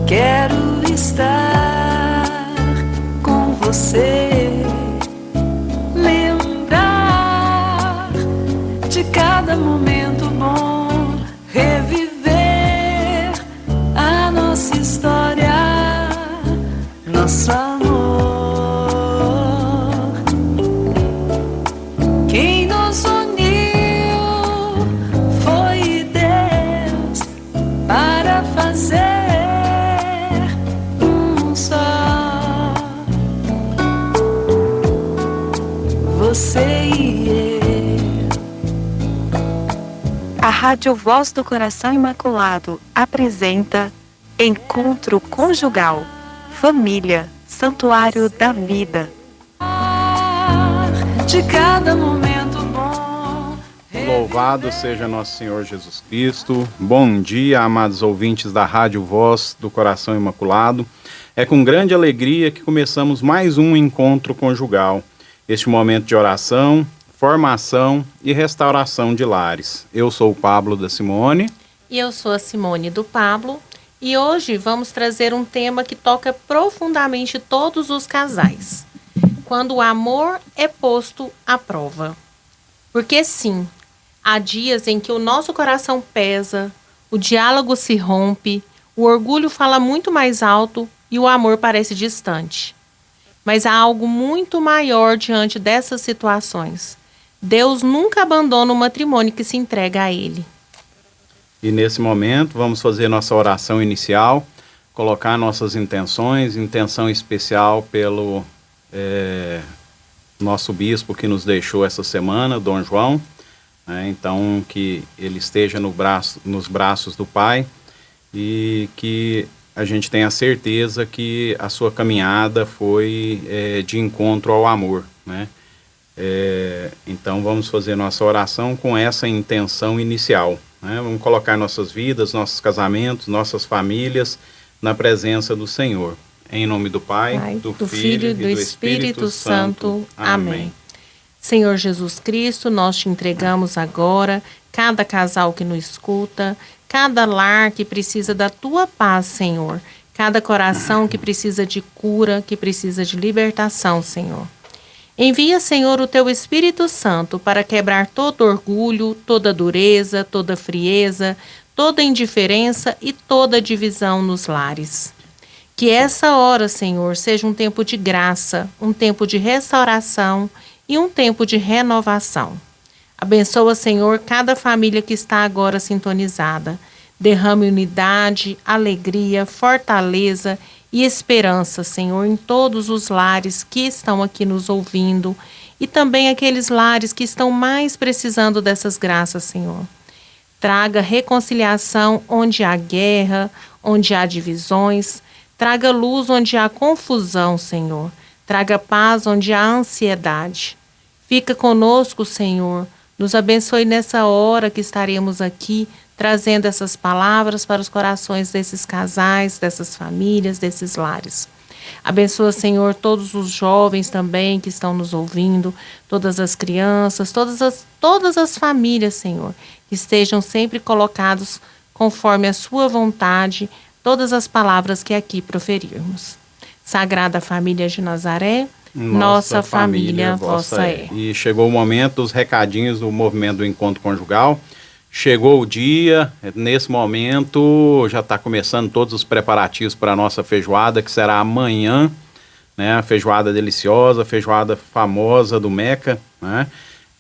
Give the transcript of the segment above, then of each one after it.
Quero estar com você, lembrar de cada momento bom, reviver a nossa história, nosso amor. Quem nos uniu foi Deus para fazer um só, você e eu. A Rádio Voz do Coração Imaculado apresenta Encontro Conjugal, Família, Santuário da Vida. De cada momento bom. Louvado seja nosso Senhor Jesus Cristo. Bom dia, amados ouvintes da Rádio Voz do Coração Imaculado. É com grande alegria que começamos mais um encontro conjugal. Este momento de oração, formação e restauração de lares. Eu sou o Pablo da Simone. E eu sou a Simone do Pablo. E hoje vamos trazer um tema que toca profundamente todos os casais. Quando o amor é posto à prova. Porque sim, há dias em que o nosso coração pesa, o diálogo se rompe, o orgulho fala muito mais alto e o amor parece distante. Mas há algo muito maior diante dessas situações. Deus nunca abandona o matrimônio que se entrega a Ele. E nesse momento vamos fazer nossa oração inicial, colocar nossas intenções, intenção especial pelo nosso bispo que nos deixou essa semana, Dom João, né? Então que ele esteja nos braços do Pai e que a gente tenha certeza que a sua caminhada foi de encontro ao amor, né? Então vamos fazer nossa oração com essa intenção inicial, né? Vamos colocar nossas vidas, nossos casamentos, nossas famílias na presença do Senhor. Em nome do Pai, do Filho e do Espírito Santo. Amém. Senhor Jesus Cristo, nós te entregamos agora cada casal que nos escuta, cada lar que precisa da tua paz, Senhor. Cada coração que precisa de cura, que precisa de libertação, Senhor. Envia, Senhor, o teu Espírito Santo para quebrar todo orgulho, toda dureza, toda frieza, toda indiferença e toda divisão nos lares. Que essa hora, Senhor, seja um tempo de graça, um tempo de restauração e um tempo de renovação. Abençoa, Senhor, cada família que está agora sintonizada. Derrame unidade, alegria, fortaleza e esperança, Senhor, em todos os lares que estão aqui nos ouvindo e também aqueles lares que estão mais precisando dessas graças, Senhor. Traga reconciliação onde há guerra, onde há divisões. Traga luz onde há confusão, Senhor. Traga paz onde há ansiedade. Fica conosco, Senhor. Nos abençoe nessa hora que estaremos aqui, trazendo essas palavras para os corações desses casais, dessas famílias, desses lares. Abençoa, Senhor, todos os jovens também que estão nos ouvindo, todas as crianças, todas as famílias, Senhor, que estejam sempre colocados conforme a sua vontade, todas as palavras que aqui proferirmos. Sagrada Família de Nazaré, nossa família vossa é. E chegou o momento dos recadinhos do movimento do encontro conjugal. Chegou o dia, nesse momento já está começando todos os preparativos para a nossa feijoada, que será amanhã, né? A feijoada deliciosa, a feijoada famosa do Meca, né?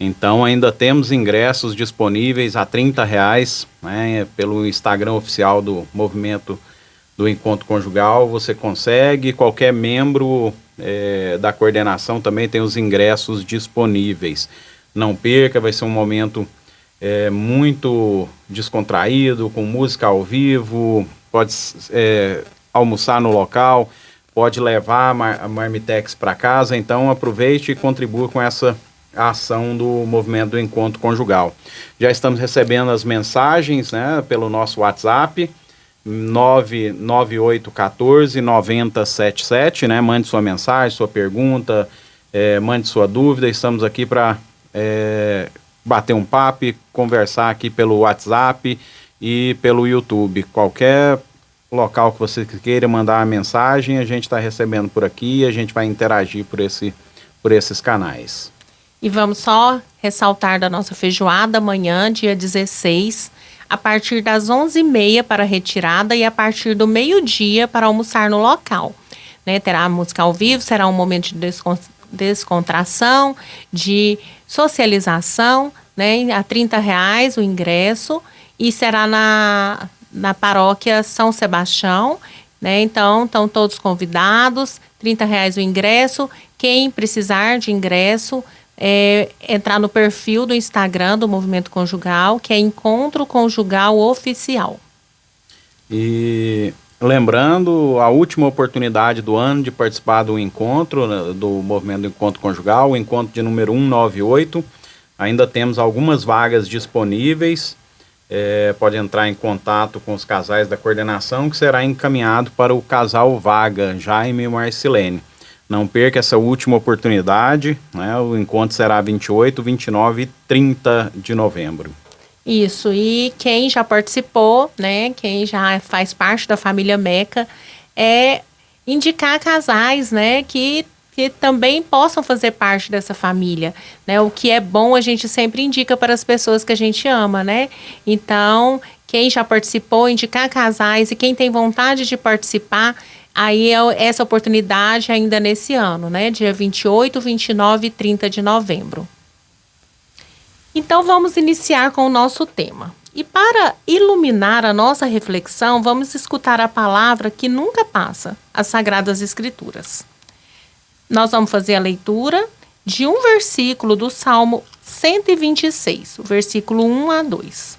Então ainda temos ingressos disponíveis a R$30, né? Pelo Instagram oficial do movimento do encontro conjugal, você consegue, qualquer membro da coordenação também tem os ingressos disponíveis. Não perca, vai ser um momento muito descontraído, com música ao vivo, pode almoçar no local, pode levar a marmitex para casa, então aproveite e contribua com essa ação do movimento do encontro conjugal. Já estamos recebendo as mensagens, né, pelo nosso WhatsApp, 99814-9077, né? Mande sua mensagem, sua pergunta, mande sua dúvida. Estamos aqui para bater um papo e conversar aqui pelo WhatsApp e pelo YouTube. Qualquer local que você queira mandar a mensagem, a gente está recebendo por aqui e a gente vai interagir por esses canais. E vamos só ressaltar da nossa feijoada amanhã, dia 16, a partir das 11h30 para retirada e a partir do meio-dia para almoçar no local. Né? Terá música ao vivo, será um momento de descontração, de socialização, né? A R$30 o ingresso e será na paróquia São Sebastião, né? Então, estão todos convidados, R$30 o ingresso. Quem precisar de ingresso, entrar no perfil do Instagram do Movimento Conjugal, que é Encontro Conjugal Oficial. E lembrando, a última oportunidade do ano de participar do encontro, né, do Movimento do Encontro Conjugal, o encontro de número 198, ainda temos algumas vagas disponíveis. Pode entrar em contato com os casais da coordenação, que será encaminhado para o casal vaga, Jaime e Marcilene. Não perca essa última oportunidade, né? O encontro será 28, 29 e 30 de novembro. Isso, e quem já participou, né, quem já faz parte da família Meca, indicar casais, né, que também possam fazer parte dessa família, né? O que é bom a gente sempre indica para as pessoas que a gente ama, né? Então, quem já participou, indicar casais e quem tem vontade de participar, aí essa oportunidade ainda nesse ano, né? Dia 28, 29 e 30 de novembro. Então, vamos iniciar com o nosso tema. E para iluminar a nossa reflexão, vamos escutar a palavra que nunca passa, as Sagradas Escrituras. Nós vamos fazer a leitura de um versículo do Salmo 126, o versículo 1 a 2.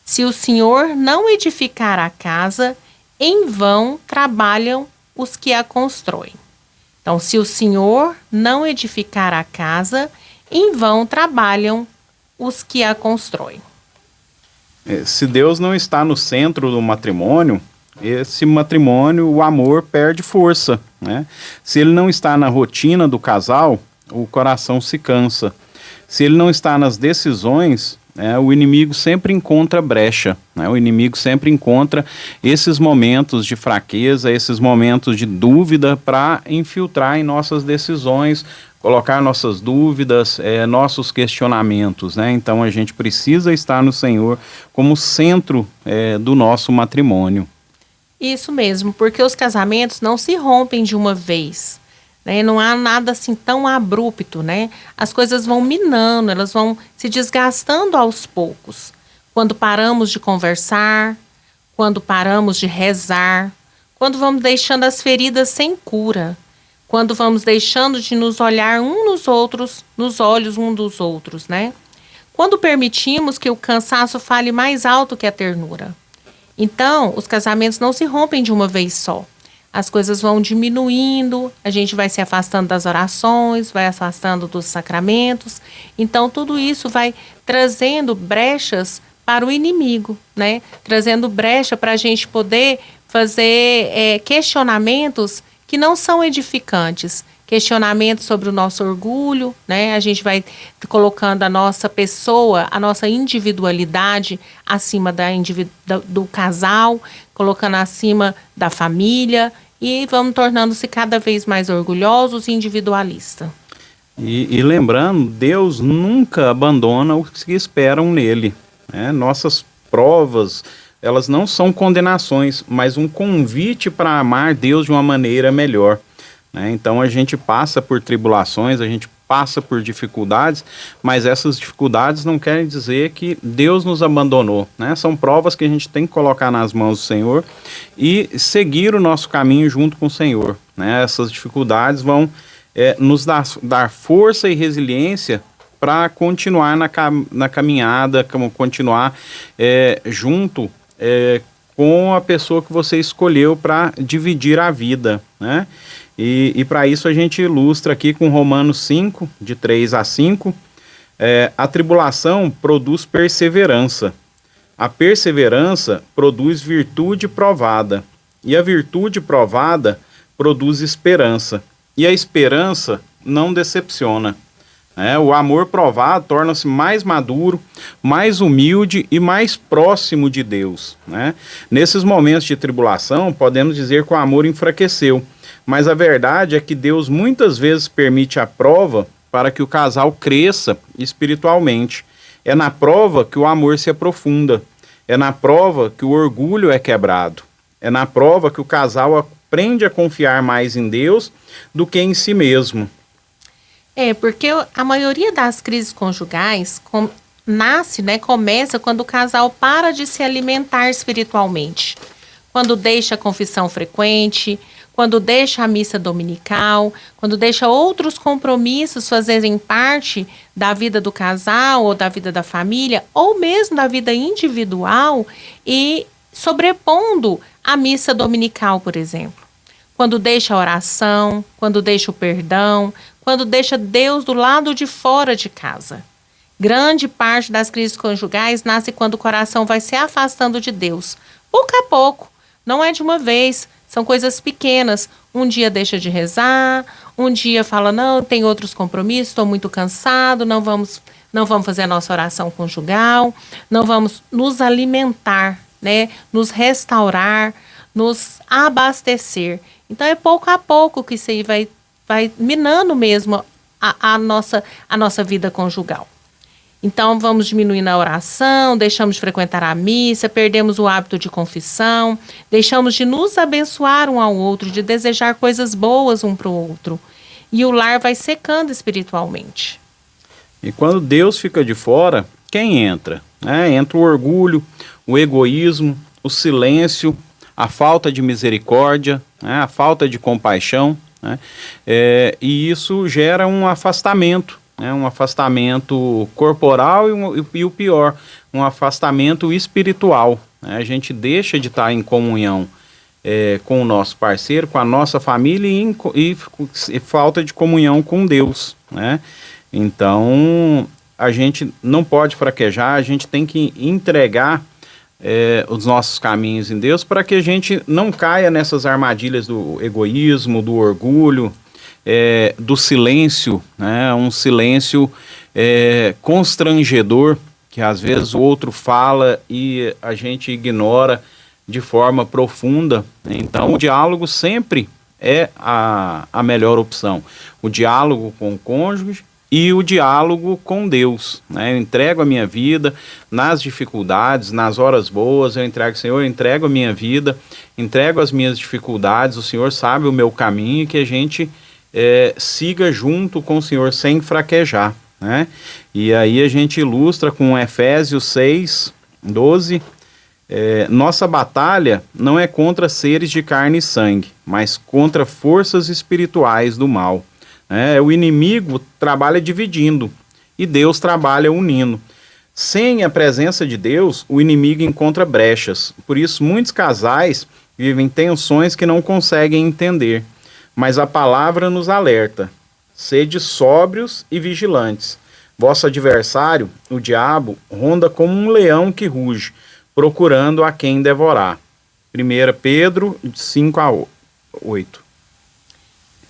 Se o Senhor não edificar a casa, em vão trabalham os que a constroem. Então, se o Senhor não edificar a casa, em vão trabalham os que a constroem. Se Deus não está no centro do matrimônio, esse matrimônio, o amor perde força, né? Se ele não está na rotina do casal, o coração se cansa. Se ele não está nas decisões, o inimigo sempre encontra brecha, né? O inimigo sempre encontra esses momentos de fraqueza, esses momentos de dúvida para infiltrar em nossas decisões, colocar nossas dúvidas, nossos questionamentos, né? Então a gente precisa estar no Senhor como centro do nosso matrimônio. Isso mesmo, porque os casamentos não se rompem de uma vez, né? Não há nada assim tão abrupto, né? As coisas vão minando, elas vão se desgastando aos poucos. Quando paramos de conversar, quando paramos de rezar, quando vamos deixando as feridas sem cura, quando vamos deixando de nos olhar nos olhos um dos outros, né? Quando permitimos que o cansaço fale mais alto que a ternura. Então, os casamentos não se rompem de uma vez só. As coisas vão diminuindo, a gente vai se afastando das orações, vai afastando dos sacramentos. Então, tudo isso vai trazendo brechas para o inimigo, né? Trazendo brecha para a gente poder fazer questionamentos que não são edificantes. Questionamentos sobre o nosso orgulho, né? A gente vai colocando a nossa pessoa, a nossa individualidade acima do casal, colocando acima da família e vamos tornando-se cada vez mais orgulhosos e individualistas. E lembrando, Deus nunca abandona os que esperam nele, né? Nossas provas, elas não são condenações, mas um convite para amar Deus de uma maneira melhor. Então a gente passa por tribulações, a gente passa por dificuldades, mas essas dificuldades não querem dizer que Deus nos abandonou, né? São provas que a gente tem que colocar nas mãos do Senhor e seguir o nosso caminho junto com o Senhor, né? Essas dificuldades vão nos dar força e resiliência para continuar na caminhada, continuar junto com a pessoa que você escolheu para dividir a vida, né? E para isso a gente ilustra aqui com Romanos 5, de 3 a 5, a tribulação produz perseverança, a perseverança produz virtude provada, e a virtude provada produz esperança, e a esperança não decepciona, O amor provado torna-se mais maduro, mais humilde e mais próximo de Deus, né? Nesses momentos de tribulação, podemos dizer que o amor enfraqueceu, mas a verdade é que Deus muitas vezes permite a prova para que o casal cresça espiritualmente. É na prova que o amor se aprofunda, é na prova que o orgulho é quebrado, é na prova que o casal aprende a confiar mais em Deus do que em si mesmo. Porque a maioria das crises conjugais começa quando o casal para de se alimentar espiritualmente. Quando deixa a confissão frequente, quando deixa a missa dominical, quando deixa outros compromissos fazerem parte da vida do casal ou da vida da família, ou mesmo da vida individual, e sobrepondo a missa dominical, por exemplo. Quando deixa a oração, quando deixa o perdão, quando deixa Deus do lado de fora de casa. Grande parte das crises conjugais nasce quando o coração vai se afastando de Deus. Pouco a pouco, não é de uma vez, são coisas pequenas. Um dia deixa de rezar, um dia fala, não, tem outros compromissos, estou muito cansado, não vamos fazer a nossa oração conjugal, não vamos nos alimentar, nos restaurar, nos abastecer. Então é pouco a pouco que isso aí vai minando mesmo a nossa vida conjugal. Então vamos diminuindo a oração, deixamos de frequentar a missa, perdemos o hábito de confissão, deixamos de nos abençoar um ao outro, de desejar coisas boas um para o outro. E o lar vai secando espiritualmente. E quando Deus fica de fora, quem entra? Entra o orgulho, o egoísmo, o silêncio, a falta de misericórdia, a falta de compaixão. E isso gera um afastamento, um afastamento corporal e o pior, um afastamento espiritual. A gente deixa de estar em comunhão com o nosso parceiro, com a nossa família e falta de comunhão com Deus. Então, a gente não pode fraquejar, a gente tem que entregar os nossos caminhos em Deus para que a gente não caia nessas armadilhas do egoísmo, do orgulho, do silêncio, um silêncio constrangedor, que às vezes o outro fala e a gente ignora de forma profunda. Então o diálogo sempre é a melhor opção, o diálogo com o cônjuge e o diálogo com Deus. Eu entrego a minha vida nas dificuldades, nas horas boas, eu entrego, Senhor, eu entrego a minha vida, entrego as minhas dificuldades, o Senhor sabe o meu caminho, e que a gente siga junto com o Senhor sem fraquejar. E aí a gente ilustra com Efésios 6, 12, nossa batalha não é contra seres de carne e sangue, mas contra forças espirituais do mal. O inimigo trabalha dividindo e Deus trabalha unindo. Sem a presença de Deus, o inimigo encontra brechas. Por isso, muitos casais vivem tensões que não conseguem entender. Mas a palavra nos alerta: sede sóbrios e vigilantes. Vosso adversário, o diabo, ronda como um leão que ruge, procurando a quem devorar. 1 Pedro 5:8.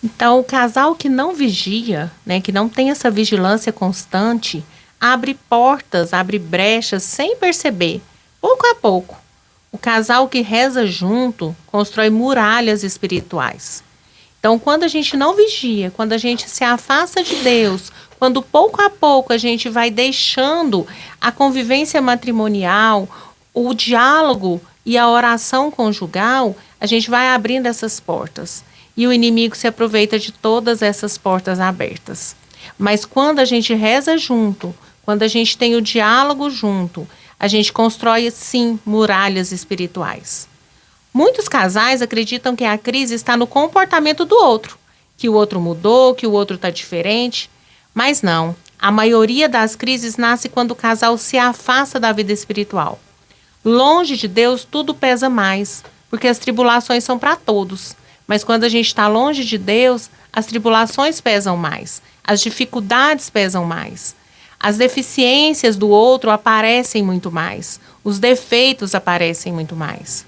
Então, o casal que não vigia, que não tem essa vigilância constante, abre portas, abre brechas sem perceber, pouco a pouco. O casal que reza junto constrói muralhas espirituais. Então, quando a gente não vigia, quando a gente se afasta de Deus, quando pouco a pouco a gente vai deixando a convivência matrimonial, o diálogo e a oração conjugal, a gente vai abrindo essas portas. E o inimigo se aproveita de todas essas portas abertas. Mas quando a gente reza junto, quando a gente tem o diálogo junto, a gente constrói, sim, muralhas espirituais. Muitos casais acreditam que a crise está no comportamento do outro, que o outro mudou, que o outro está diferente. Mas não, a maioria das crises nasce quando o casal se afasta da vida espiritual. Longe de Deus, tudo pesa mais, porque as tribulações são para todos. Mas quando a gente está longe de Deus, as tribulações pesam mais, as dificuldades pesam mais. As deficiências do outro aparecem muito mais, os defeitos aparecem muito mais.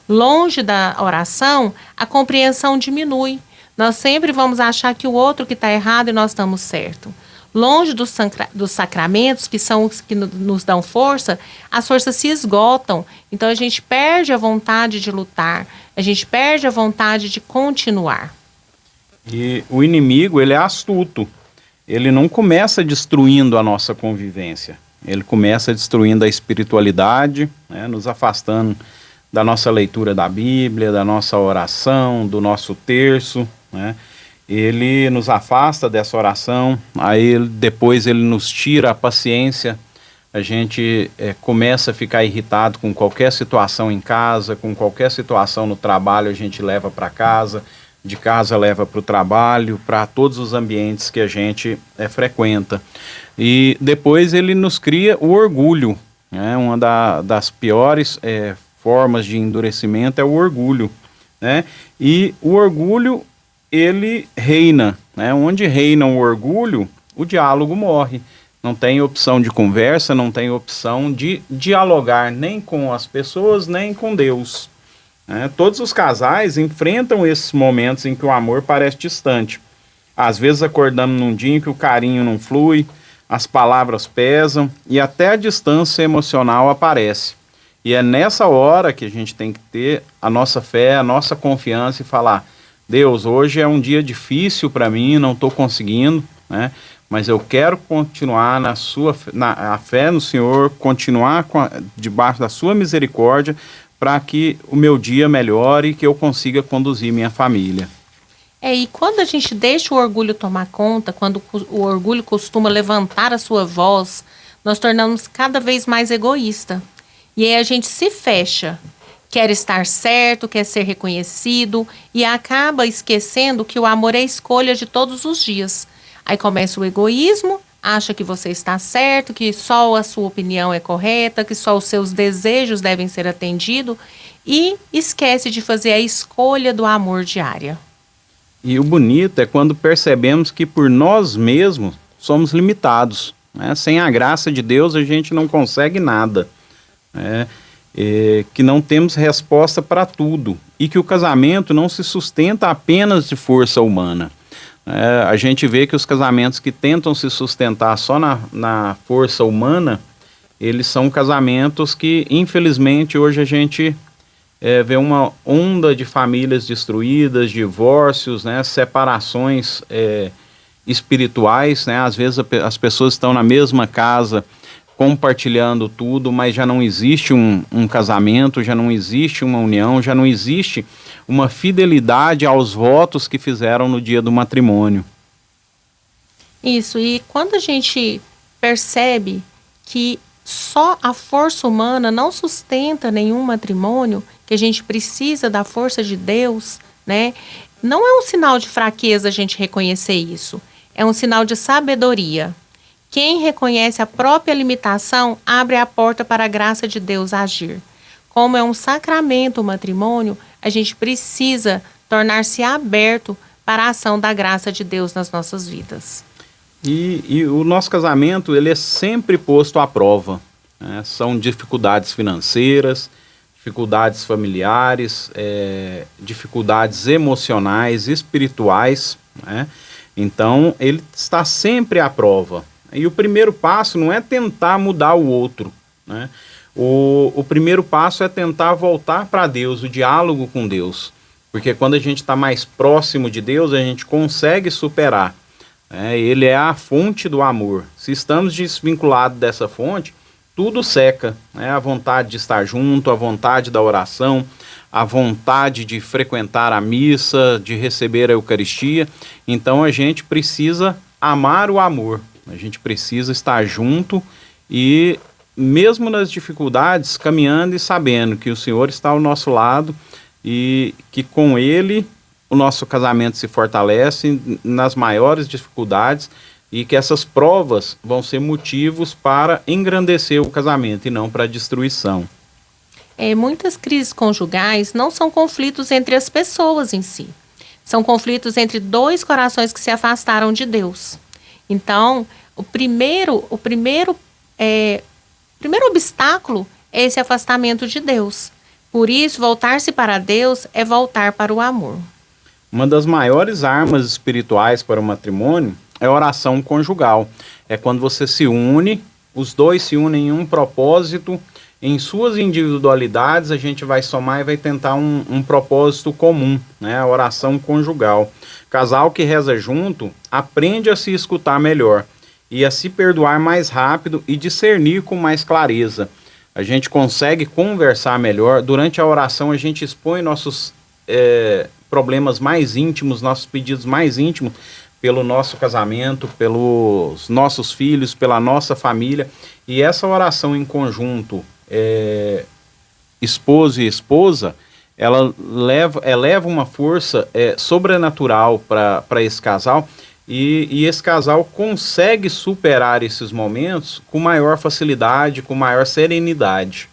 Longe da oração, a compreensão diminui. Nós sempre vamos achar que o outro que está errado e nós estamos certo. longe dos sacramentos, que são os que nos dão força, as forças se esgotam. Então a gente perde a vontade de lutar, a gente perde a vontade de continuar. E o inimigo, ele é astuto. Ele não começa destruindo a nossa convivência. Ele começa destruindo a espiritualidade, né, nos afastando da nossa leitura da Bíblia, da nossa oração, do nosso terço, né? Ele nos afasta dessa oração, aí depois ele nos tira a paciência, a gente começa a ficar irritado com qualquer situação em casa, com qualquer situação no trabalho, a gente leva para casa, de casa leva para o trabalho, para todos os ambientes que a gente frequenta. E depois ele nos cria o orgulho, né? Uma das piores formas de endurecimento é o orgulho, né? E o orgulho, ele reina, né? Onde reina o orgulho, o diálogo morre. Não tem opção de conversa, não tem opção de dialogar nem com as pessoas, nem com Deus. Todos os casais enfrentam esses momentos em que o amor parece distante. Às vezes acordamos num dia em que o carinho não flui, as palavras pesam e até a distância emocional aparece. E é nessa hora que a gente tem que ter a nossa fé, a nossa confiança e falar: Deus, hoje é um dia difícil para mim, não estou conseguindo, né? Mas eu quero continuar a fé no Senhor, continuar debaixo da sua misericórdia, para que o meu dia melhore e que eu consiga conduzir minha família. E quando a gente deixa o orgulho tomar conta, quando o orgulho costuma levantar a sua voz, nós tornamos cada vez mais egoísta. E aí a gente se fecha, quer estar certo, quer ser reconhecido e acaba esquecendo que o amor é escolha de todos os dias. Aí começa o egoísmo, acha que você está certo, que só a sua opinião é correta, que só os seus desejos devem ser atendidos e esquece de fazer a escolha do amor diária. E o bonito é quando percebemos que por nós mesmos somos limitados, né? Sem a graça de Deus a gente não consegue nada, né? Que não temos resposta para tudo e que o casamento não se sustenta apenas de força humana. A gente vê que os casamentos que tentam se sustentar só na força humana, eles são casamentos que, infelizmente, hoje a gente vê uma onda de famílias destruídas, divórcios, né, separações espirituais, né? Às vezes as pessoas estão na mesma casa compartilhando tudo, mas já não existe um casamento, já não existe uma união, já não existe uma fidelidade aos votos que fizeram no dia do matrimônio. Isso, e quando a gente percebe que só a força humana não sustenta nenhum matrimônio, que a gente precisa da força de Deus, né? Não é um sinal de fraqueza a gente reconhecer isso, é um sinal de sabedoria. Quem reconhece a própria limitação abre a porta para a graça de Deus agir. Como é um sacramento o matrimônio, a gente precisa tornar-se aberto para a ação da graça de Deus nas nossas vidas. E o nosso casamento, ele é sempre posto à prova, né? São dificuldades financeiras, dificuldades familiares, dificuldades emocionais, espirituais, né? Então, ele está sempre à prova. E o primeiro passo não é tentar mudar o outro, né? O primeiro passo é tentar voltar para Deus, o diálogo com Deus. Porque quando a gente está mais próximo de Deus, a gente consegue superar. Ele é a fonte do amor. Se estamos desvinculados dessa fonte, tudo seca, né? A vontade de estar junto, a vontade da oração, a vontade de frequentar a missa, de receber a Eucaristia. Então a gente precisa amar o amor. A gente precisa estar junto e, mesmo nas dificuldades, caminhando e sabendo que o Senhor está ao nosso lado e que com Ele o nosso casamento se fortalece nas maiores dificuldades e que essas provas vão ser motivos para engrandecer o casamento e não para a destruição. Muitas crises conjugais não são conflitos entre as pessoas em si. São conflitos entre dois corações que se afastaram de Deus. Então, o primeiro obstáculo é esse afastamento de Deus. Por isso, voltar-se para Deus é voltar para o amor. Uma das maiores armas espirituais para o matrimônio é oração conjugal. É quando você se une, os dois se unem em um propósito, em suas individualidades a gente vai somar e vai tentar um propósito comum, né? A oração conjugal. Casal que reza junto aprende a se escutar melhor e a se perdoar mais rápido e discernir com mais clareza. A gente consegue conversar melhor. Durante a oração a gente expõe nossos problemas mais íntimos, nossos pedidos mais íntimos, pelo nosso casamento, pelos nossos filhos, pela nossa família. E essa oração em conjunto, esposo e esposa, ela eleva uma força sobrenatural para esse casal, e esse casal consegue superar esses momentos com maior facilidade, com maior serenidade.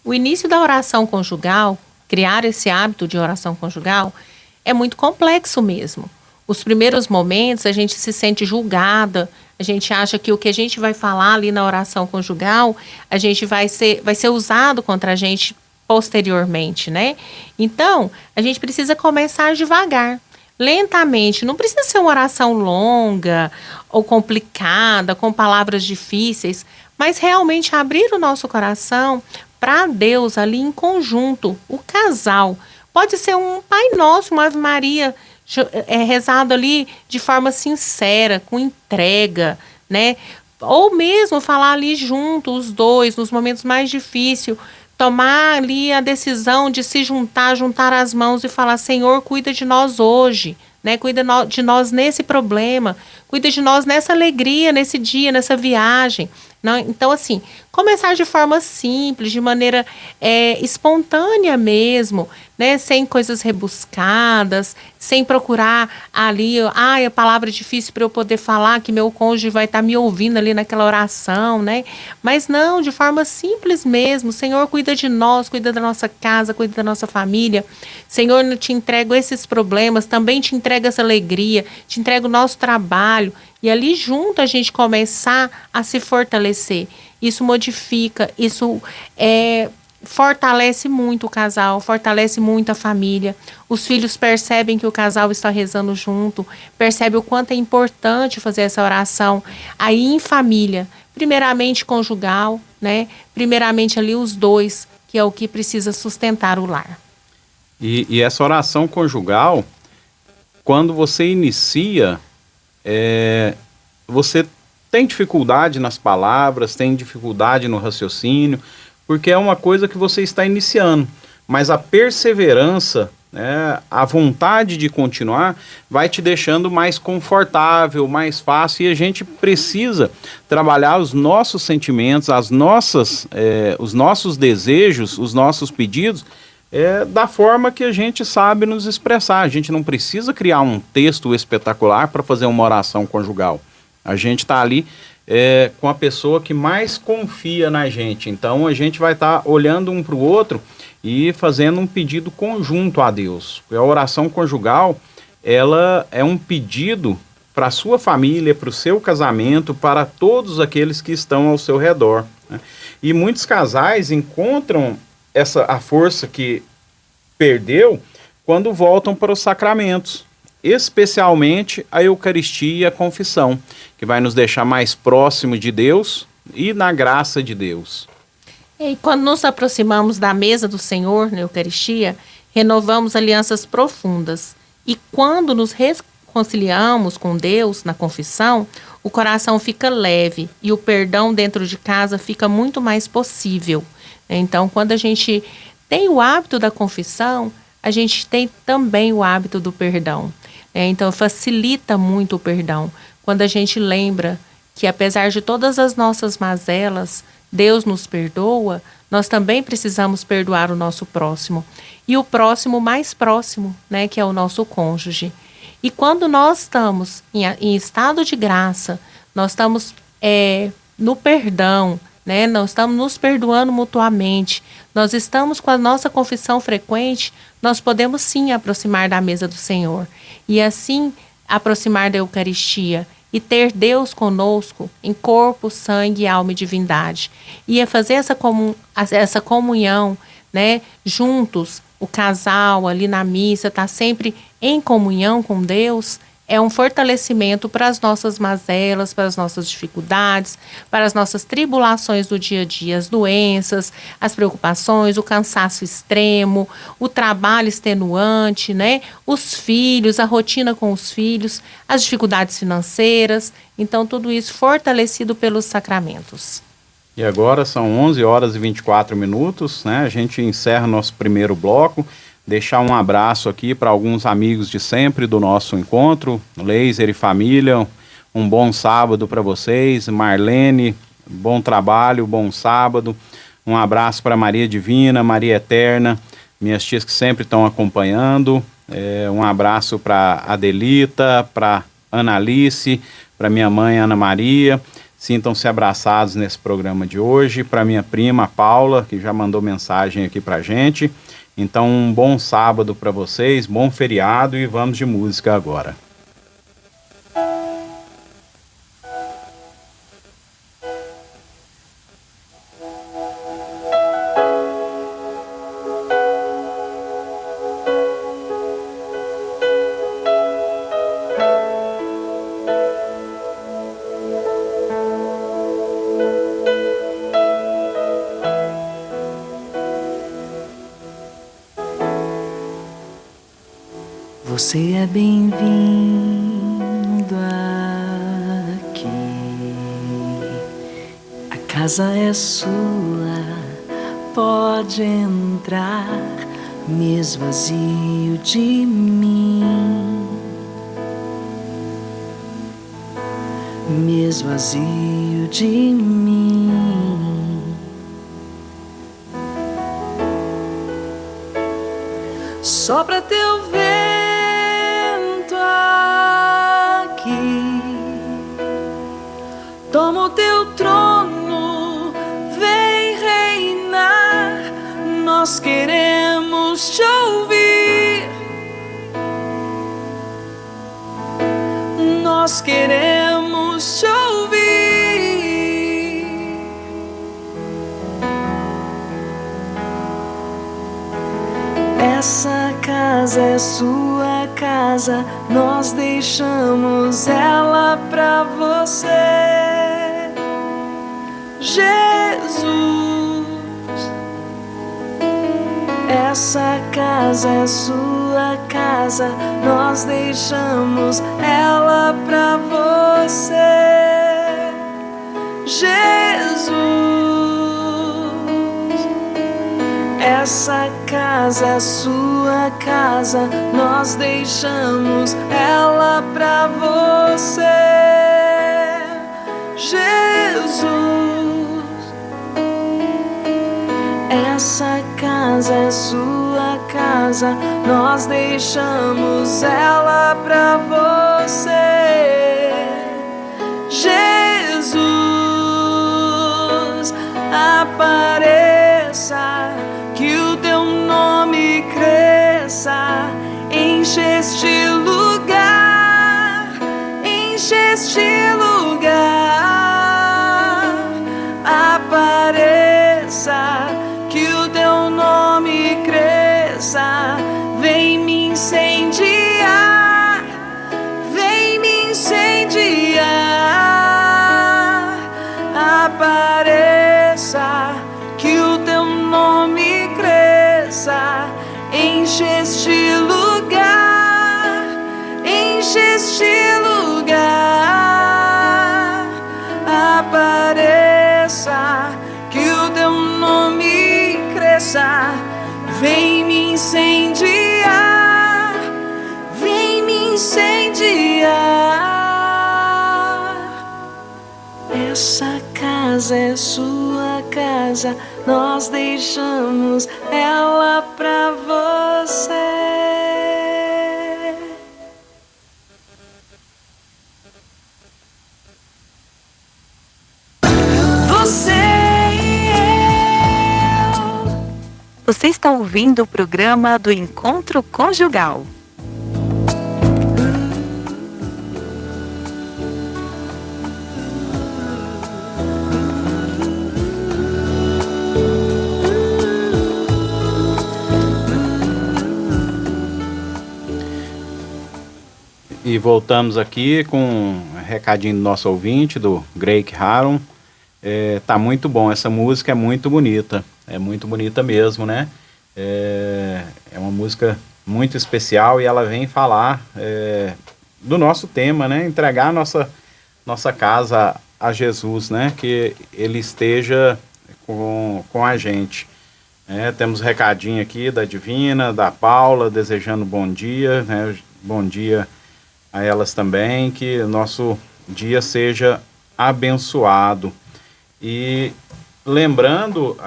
O início da oração conjugal, criar esse hábito de oração conjugal, é muito complexo mesmo. Os primeiros momentos a gente se sente julgada, a gente acha que o que a gente vai falar ali na oração conjugal, a gente vai ser usado contra a gente posteriormente, né? Então, a gente precisa começar devagar, lentamente. Não precisa ser uma oração longa ou complicada, com palavras difíceis, mas realmente abrir o nosso coração para Deus ali em conjunto, o casal. Pode ser um Pai Nosso, uma Ave Maria, rezado ali de forma sincera, com entrega, né? Ou mesmo falar ali junto, os dois, nos momentos mais difíceis, tomar ali a decisão de se juntar as mãos e falar: Senhor, cuida de nós hoje, né? Cuida de nós nesse problema, cuida de nós nessa alegria, nesse dia, nessa viagem. Não? Então, assim, começar de forma simples, de maneira espontânea mesmo, né? Sem coisas rebuscadas, sem procurar ali, a palavra difícil para eu poder falar, que meu cônjuge vai estar me ouvindo ali naquela oração, né? Mas não, de forma simples mesmo. Senhor, cuida de nós, cuida da nossa casa, cuida da nossa família. Senhor, eu te entrego esses problemas, também te entrego essa alegria, te entrego o nosso trabalho. E ali junto a gente começar a se fortalecer. Isso modifica, isso fortalece muito o casal, fortalece muito a família. Os filhos percebem que o casal está rezando junto, percebem o quanto é importante fazer essa oração aí em família. Primeiramente conjugal, né? Primeiramente ali os dois, que é o que precisa sustentar o lar. E essa oração conjugal, quando você inicia, você tem dificuldade nas palavras, tem dificuldade no raciocínio, porque é uma coisa que você está iniciando, mas a perseverança, né, a vontade de continuar, vai te deixando mais confortável, mais fácil, e a gente precisa trabalhar os nossos sentimentos, os nossos desejos, os nossos pedidos, da forma que a gente sabe nos expressar. A gente não precisa criar um texto espetacular para fazer uma oração conjugal. A gente está ali com a pessoa que mais confia na gente. Então a gente vai estar olhando um para o outro e fazendo um pedido conjunto a Deus. A oração conjugal, ela é um pedido para a sua família, para o seu casamento, para todos aqueles que estão ao seu redor, né? E muitos casais encontram a força que perdeu quando voltam para os sacramentos, especialmente a Eucaristia e a confissão, que vai nos deixar mais próximo de Deus e na graça de Deus. E quando nos aproximamos da mesa do Senhor na Eucaristia, renovamos alianças profundas. E quando nos reconciliamos com Deus na confissão, o coração fica leve e o perdão dentro de casa fica muito mais possível. Então, quando a gente tem o hábito da confissão, a gente tem também o hábito do perdão. Então, facilita muito o perdão. Quando a gente lembra que, apesar de todas as nossas mazelas, Deus nos perdoa, nós também precisamos perdoar o nosso próximo. E o próximo mais próximo, né, que é o nosso cônjuge. E quando nós estamos em estado de graça, nós estamos no perdão, né? Nós estamos nos perdoando mutuamente, nós estamos com a nossa confissão frequente, nós podemos sim aproximar da mesa do Senhor e assim aproximar da Eucaristia e ter Deus conosco em corpo, sangue, alma e divindade. E fazer essa comunhão, né, juntos, o casal ali na missa, tá sempre em comunhão com Deus, é um fortalecimento para as nossas mazelas, para as nossas dificuldades, para as nossas tribulações do dia a dia, as doenças, as preocupações, o cansaço extremo, o trabalho extenuante, né? Os filhos, a rotina com os filhos, as dificuldades financeiras. Então, tudo isso fortalecido pelos sacramentos. E agora são 11 horas e 24 minutos, né? A gente encerra nosso primeiro bloco. Deixar um abraço aqui para alguns amigos de sempre do nosso encontro, Leiser e família, um bom sábado para vocês. Marlene, bom trabalho, bom sábado. Um abraço para Maria Divina, Maria Eterna, minhas tias que sempre estão acompanhando. Um abraço para Adelita, para Analice, para minha mãe Ana Maria. Sintam-se abraçados nesse programa de hoje. Para minha prima Paula, que já mandou mensagem aqui para a gente. Então, um bom sábado para vocês, bom feriado e vamos de música agora. Você é bem-vindo aqui. A casa é sua, pode entrar, me esvazio de mim, me esvazio de mim. Sopra teu vento aqui, toma o teu trono, vem reinar. Nós queremos te ouvir, nós queremos te ouvir. Essa casa é sua casa, nós deixamos ela pra você, Jesus. Essa casa é sua casa, nós deixamos ela pra você, Jesus. Essa casa é sua casa, nós deixamos ela pra você, Jesus. Essa casa é sua casa, nós deixamos ela pra você, Jesus. Apareça, que o teu nome cresça, enche este lugar, enche este lugar. Apareça, que o teu nome cresça, vem me incendiar, vem me incendiar. Apareça, que o teu nome cresça, enche este lugar, enche este lugar. Apareça, que o teu nome cresça, vem me incendiar, vem me incendiar. Essa casa é sua casa, nós deixamos ela pra você. Você e eu. Você está ouvindo o programa do Encontro Conjugal. E voltamos aqui com um recadinho do nosso ouvinte, do Greg Haron. Tá muito bom, essa música é muito bonita mesmo, né? É uma música muito especial e ela vem falar do nosso tema, né? Entregar nossa casa a Jesus, né? Que Ele esteja com a gente. Temos recadinho aqui da Divina, da Paula, desejando bom dia, né? Bom dia a elas também, que o nosso dia seja abençoado. E lembrando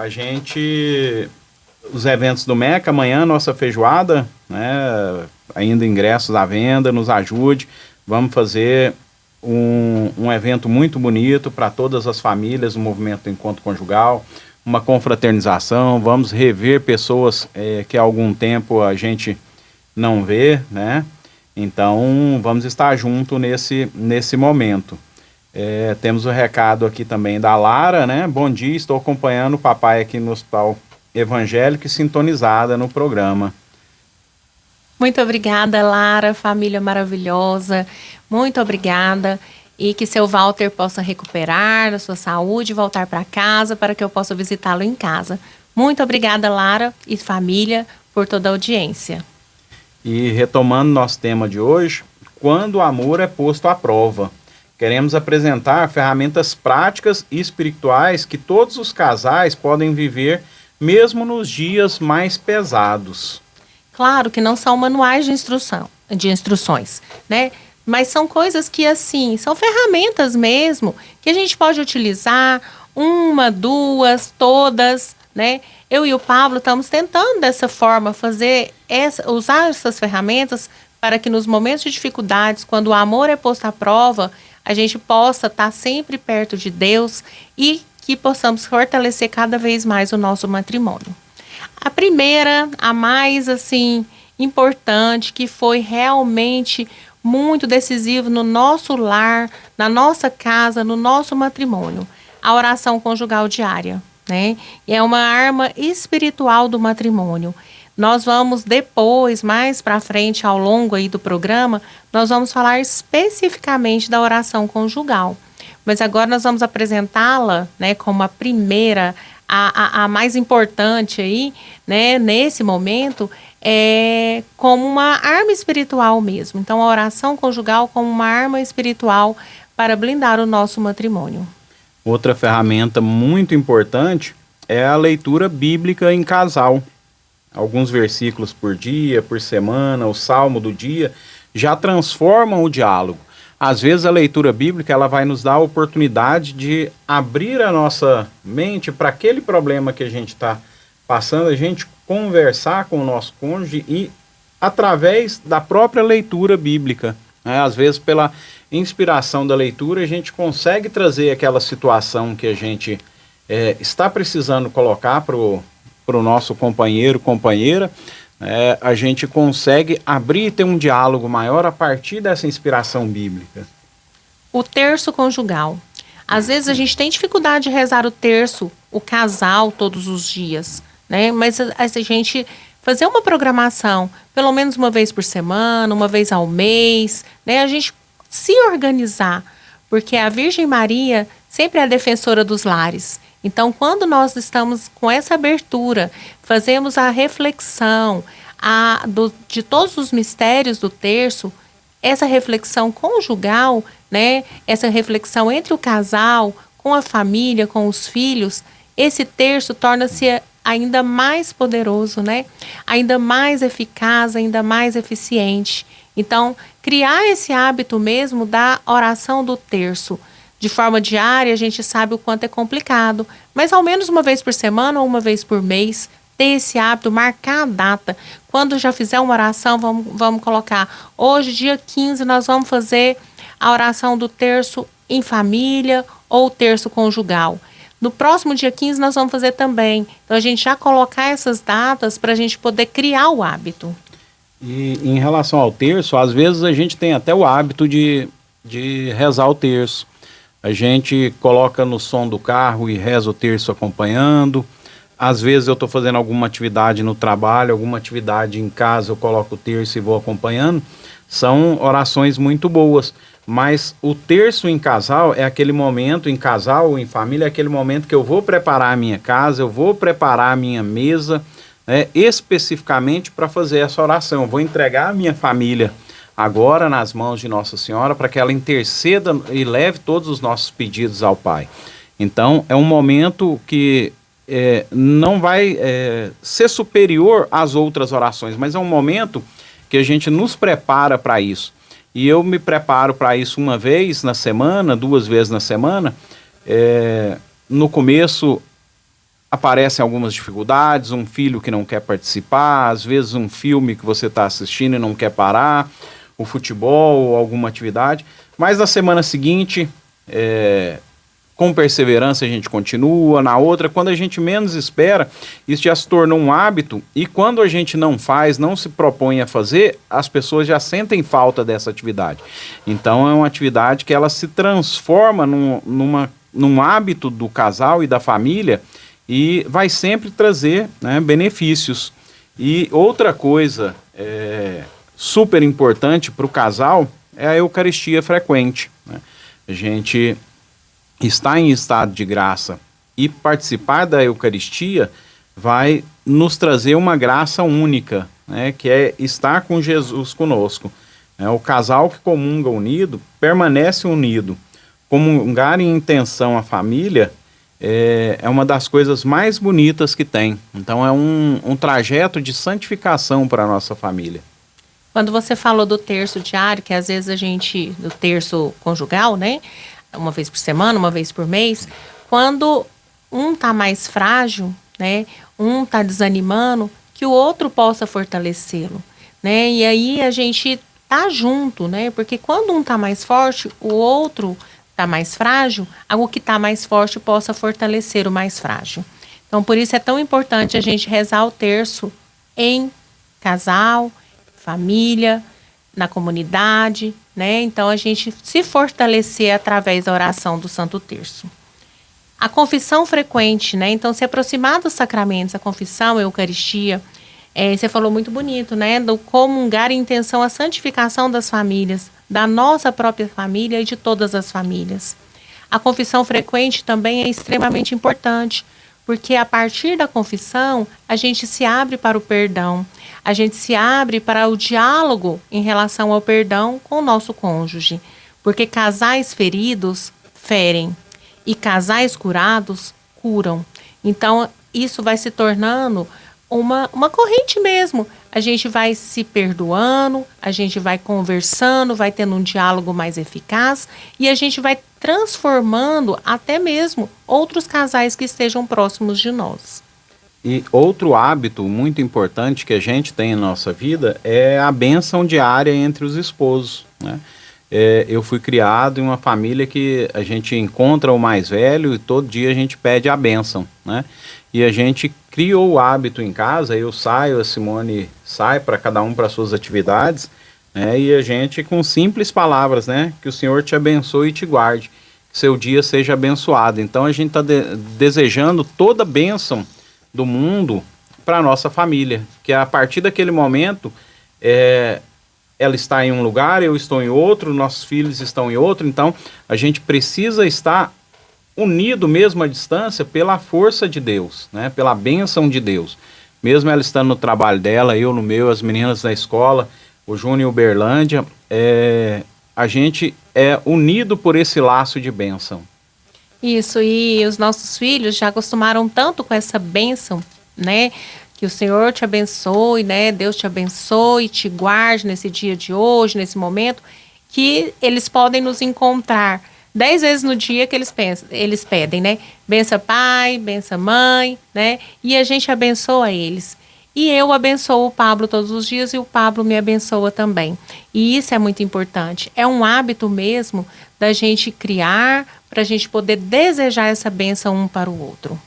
os eventos do MEC, amanhã nossa feijoada, né, ainda ingressos à venda, nos ajude, vamos fazer um evento muito bonito para todas as famílias, o movimento do Encontro Conjugal, uma confraternização, vamos rever pessoas que há algum tempo a gente não vê, né? Então, vamos estar junto nesse momento. Temos o recado aqui também da Lara, né? Bom dia, estou acompanhando o papai aqui no Hospital Evangélico e sintonizada no programa. Muito obrigada, Lara, família maravilhosa. Muito obrigada. E que seu Walter possa recuperar a sua saúde e voltar para casa para que eu possa visitá-lo em casa. Muito obrigada, Lara e família, por toda a audiência. E retomando nosso tema de hoje, quando o amor é posto à prova. Queremos apresentar ferramentas práticas e espirituais que todos os casais podem viver mesmo nos dias mais pesados. Claro que não são manuais de instruções, né? Mas são coisas que, assim, são ferramentas mesmo, que a gente pode utilizar, uma, duas, todas, né? Eu e o Pablo estamos tentando dessa forma usar essas ferramentas para que nos momentos de dificuldades, quando o amor é posto à prova, a gente possa estar sempre perto de Deus e que possamos fortalecer cada vez mais o nosso matrimônio. A primeira, a mais assim importante, que foi realmente muito decisivo no nosso lar, na nossa casa, no nosso matrimônio, a oração conjugal diária, né? E é uma arma espiritual do matrimônio. Nós vamos depois, mais para frente, ao longo aí do programa, nós vamos falar especificamente da oração conjugal. Mas agora nós vamos apresentá-la, né, como a primeira, a mais importante aí, né, nesse momento, como uma arma espiritual mesmo. Então, a oração conjugal como uma arma espiritual para blindar o nosso matrimônio. Outra ferramenta muito importante é a leitura bíblica em casal. Alguns versículos por dia, por semana, o salmo do dia, já transformam o diálogo. Às vezes a leitura bíblica ela vai nos dar a oportunidade de abrir a nossa mente para aquele problema que a gente está passando, a gente conversar com o nosso cônjuge e através da própria leitura bíblica, né? Às vezes pela inspiração da leitura a gente consegue trazer aquela situação que a gente está precisando colocar para o nosso companheiro, companheira, a gente consegue abrir e ter um diálogo maior a partir dessa inspiração bíblica. O terço conjugal. Às vezes a gente tem dificuldade de rezar o terço, o casal, todos os dias, né? Mas a gente fazer uma programação, pelo menos uma vez por semana, uma vez ao mês, né? A gente se organizar, porque a Virgem Maria sempre é a defensora dos lares. Então, quando nós estamos com essa abertura, fazemos a reflexão de todos os mistérios do terço, essa reflexão conjugal, né? Essa reflexão entre o casal, com a família, com os filhos, esse terço torna-se ainda mais poderoso, né? Ainda mais eficaz, ainda mais eficiente. Então, criar esse hábito mesmo da oração do terço. De forma diária, a gente sabe o quanto é complicado, mas ao menos uma vez por semana ou uma vez por mês, ter esse hábito, marcar a data. Quando já fizer uma oração, vamos colocar, hoje, dia 15, nós vamos fazer a oração do terço em família ou terço conjugal. No próximo dia 15, nós vamos fazer também. Então, a gente já colocar essas datas para a gente poder criar o hábito. E em relação ao terço, às vezes a gente tem até o hábito de rezar o terço. A gente coloca no som do carro e reza o terço acompanhando. Às vezes eu estou fazendo alguma atividade no trabalho, alguma atividade em casa, eu coloco o terço e vou acompanhando. São orações muito boas, mas o terço em casal é aquele momento, em casal ou em família, é aquele momento que eu vou preparar a minha casa, eu vou preparar a minha mesa, né, especificamente para fazer essa oração. Eu vou entregar a minha família agora nas mãos de Nossa Senhora para que ela interceda e leve todos os nossos pedidos ao Pai. Então, é um momento que não vai ser superior às outras orações, mas é um momento que a gente nos prepara para isso. E eu me preparo para isso uma vez na semana, 2 vezes na semana. No começo aparecem algumas dificuldades, um filho que não quer participar, às vezes um filme que você está assistindo e não quer parar, o futebol ou alguma atividade. Mas na semana seguinte, com perseverança a gente continua, na outra, quando a gente menos espera, isso já se tornou um hábito, e quando a gente não faz, não se propõe a fazer, as pessoas já sentem falta dessa atividade. Então é uma atividade que ela se transforma num hábito do casal e da família, e vai sempre trazer, né, benefícios. E outra coisa super importante para o casal é a Eucaristia frequente, né? A gente estar em estado de graça e participar da Eucaristia vai nos trazer uma graça única, né, que é estar com Jesus conosco. O casal que comunga unido permanece unido. Comungar em intenção a família é uma das coisas mais bonitas que tem. Então é um trajeto de santificação para a nossa família. Quando você falou do terço diário, que às vezes do terço conjugal, né? Uma vez por semana, uma vez por mês, quando um tá mais frágil, né, um tá desanimando, que o outro possa fortalecê-lo, né, e aí a gente tá junto, né, porque quando um tá mais forte, o outro tá mais frágil, o que tá mais forte possa fortalecer o mais frágil. Então, por isso é tão importante a gente rezar o terço em casal, família, na comunidade, né? Então a gente se fortalecer através da oração do Santo Terço. A confissão frequente, né? Então se aproximar dos sacramentos, a confissão, a Eucaristia, você falou muito bonito, né? Do comungar em intenção à santificação das famílias, da nossa própria família e de todas as famílias. A confissão frequente também é extremamente importante, porque a partir da confissão a gente se abre para o perdão, a gente se abre para o diálogo em relação ao perdão com o nosso cônjuge, porque casais feridos ferem e casais curados curam. Então isso vai se tornando uma corrente mesmo. A gente vai se perdoando, a gente vai conversando, vai tendo um diálogo mais eficaz e a gente vai transformando até mesmo outros casais que estejam próximos de nós. E outro hábito muito importante que a gente tem na nossa vida é a bênção diária entre os esposos, né? Eu fui criado em uma família que a gente encontra o mais velho e todo dia a gente pede a bênção, né? E a gente criou o hábito em casa, eu saio, a Simone sai, para cada um para suas atividades, né? E a gente com simples palavras, né? Que o Senhor te abençoe e te guarde, que seu dia seja abençoado. Então a gente está desejando toda a bênção do mundo para a nossa família, que a partir daquele momento ela está em um lugar, eu estou em outro, nossos filhos estão em outro, então a gente precisa estar unido mesmo à distância pela força de Deus, né? Pela bênção de Deus, mesmo ela estando no trabalho dela, eu no meu, as meninas na escola, o Júnior em Uberlândia, a gente é unido por esse laço de bênção. Isso, e os nossos filhos já acostumaram tanto com essa bênção, né? Que o Senhor te abençoe, né? Deus te abençoe, te guarde nesse dia de hoje, nesse momento, que eles podem nos encontrar 10 vezes no dia que eles pedem, né? Bença pai, bença mãe, né? E a gente abençoa eles. E eu abençoo o Pablo todos os dias e o Pablo me abençoa também. E isso é muito importante. É um hábito mesmo da gente criar para a gente poder desejar essa bênção um para o outro.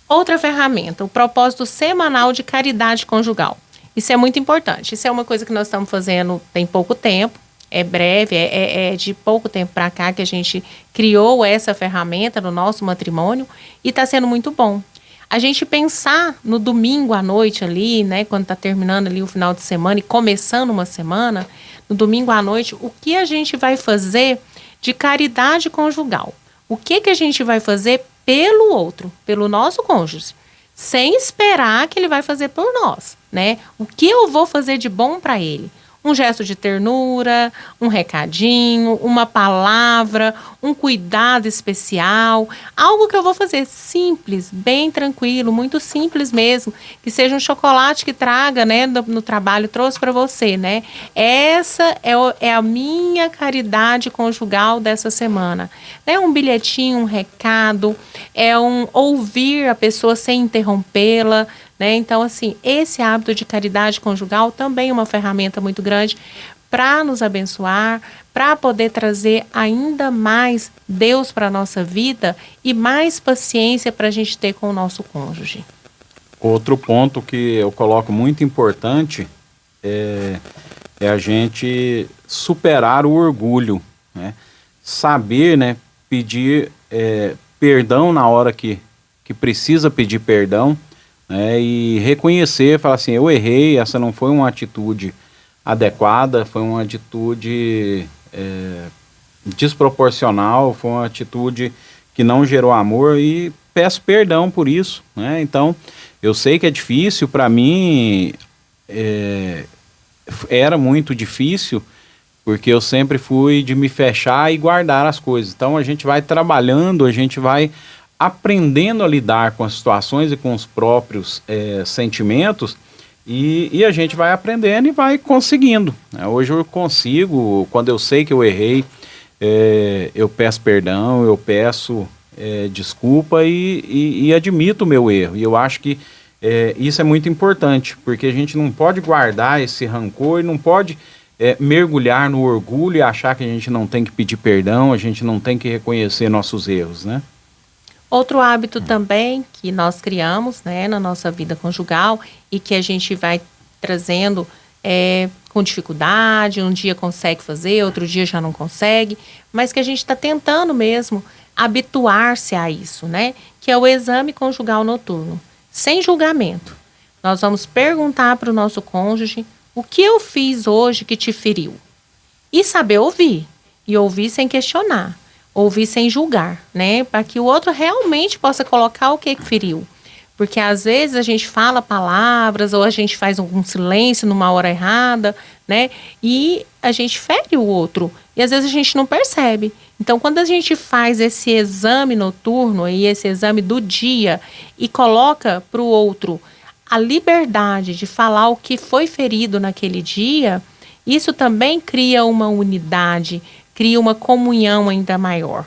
Outra ferramenta, o propósito semanal de caridade conjugal. Isso é muito importante. Isso é uma coisa que nós estamos fazendo tem pouco tempo. É breve, é de pouco tempo para cá que a gente criou essa ferramenta no nosso matrimônio e está sendo muito bom. A gente pensar no domingo à noite ali, né, quando está terminando ali o final de semana e começando uma semana, no domingo à noite, o que a gente vai fazer de caridade conjugal. O que a gente vai fazer pelo outro, pelo nosso cônjuge, sem esperar que ele vai fazer por nós, né? O que eu vou fazer de bom para ele? Um gesto de ternura, um recadinho, uma palavra, um cuidado especial, algo que eu vou fazer simples, bem tranquilo, muito simples mesmo, que seja um chocolate que traga, né, no trabalho, trouxe para você, né? Essa é a minha caridade conjugal dessa semana. É um bilhetinho, um recado, é um ouvir a pessoa sem interrompê-la, né? Então, assim, esse hábito de caridade conjugal também é uma ferramenta muito grande para nos abençoar, para poder trazer ainda mais Deus para a nossa vida e mais paciência para a gente ter com o nosso cônjuge. Outro ponto que eu coloco muito importante é a gente superar o orgulho, né? Saber, né, pedir perdão na hora que precisa pedir perdão, né, e reconhecer, falar assim, eu errei, essa não foi uma atitude adequada, foi uma atitude desproporcional, foi uma atitude que não gerou amor e peço perdão por isso, né? Então, eu sei que é difícil, para mim era muito difícil, porque eu sempre fui de me fechar e guardar as coisas. Então, a gente vai trabalhando, a gente vai aprendendo a lidar com as situações e com os próprios sentimentos, e a gente vai aprendendo e vai conseguindo, né? Hoje eu consigo, quando eu sei que eu errei, eu peço perdão, eu peço desculpa e admito o meu erro. E eu acho que isso é muito importante, porque a gente não pode guardar esse rancor e não pode mergulhar no orgulho e achar que a gente não tem que pedir perdão, a gente não tem que reconhecer nossos erros, né? Outro hábito também que nós criamos, né, na nossa vida conjugal e que a gente vai trazendo com dificuldade, um dia consegue fazer, outro dia já não consegue, mas que a gente está tentando mesmo habituar-se a isso, né? Que é o exame conjugal noturno, sem julgamento. Nós vamos perguntar para o nosso cônjuge o que eu fiz hoje que te feriu. E saber ouvir, e ouvir sem questionar. Ouvir sem julgar, né? Para que o outro realmente possa colocar o que feriu. Porque às vezes a gente fala palavras ou a gente faz algum silêncio numa hora errada, né? E a gente fere o outro. E às vezes a gente não percebe. Então, quando a gente faz esse exame noturno e esse exame do dia e coloca para o outro a liberdade de falar o que foi ferido naquele dia, isso também cria uma unidade, cria uma comunhão ainda maior.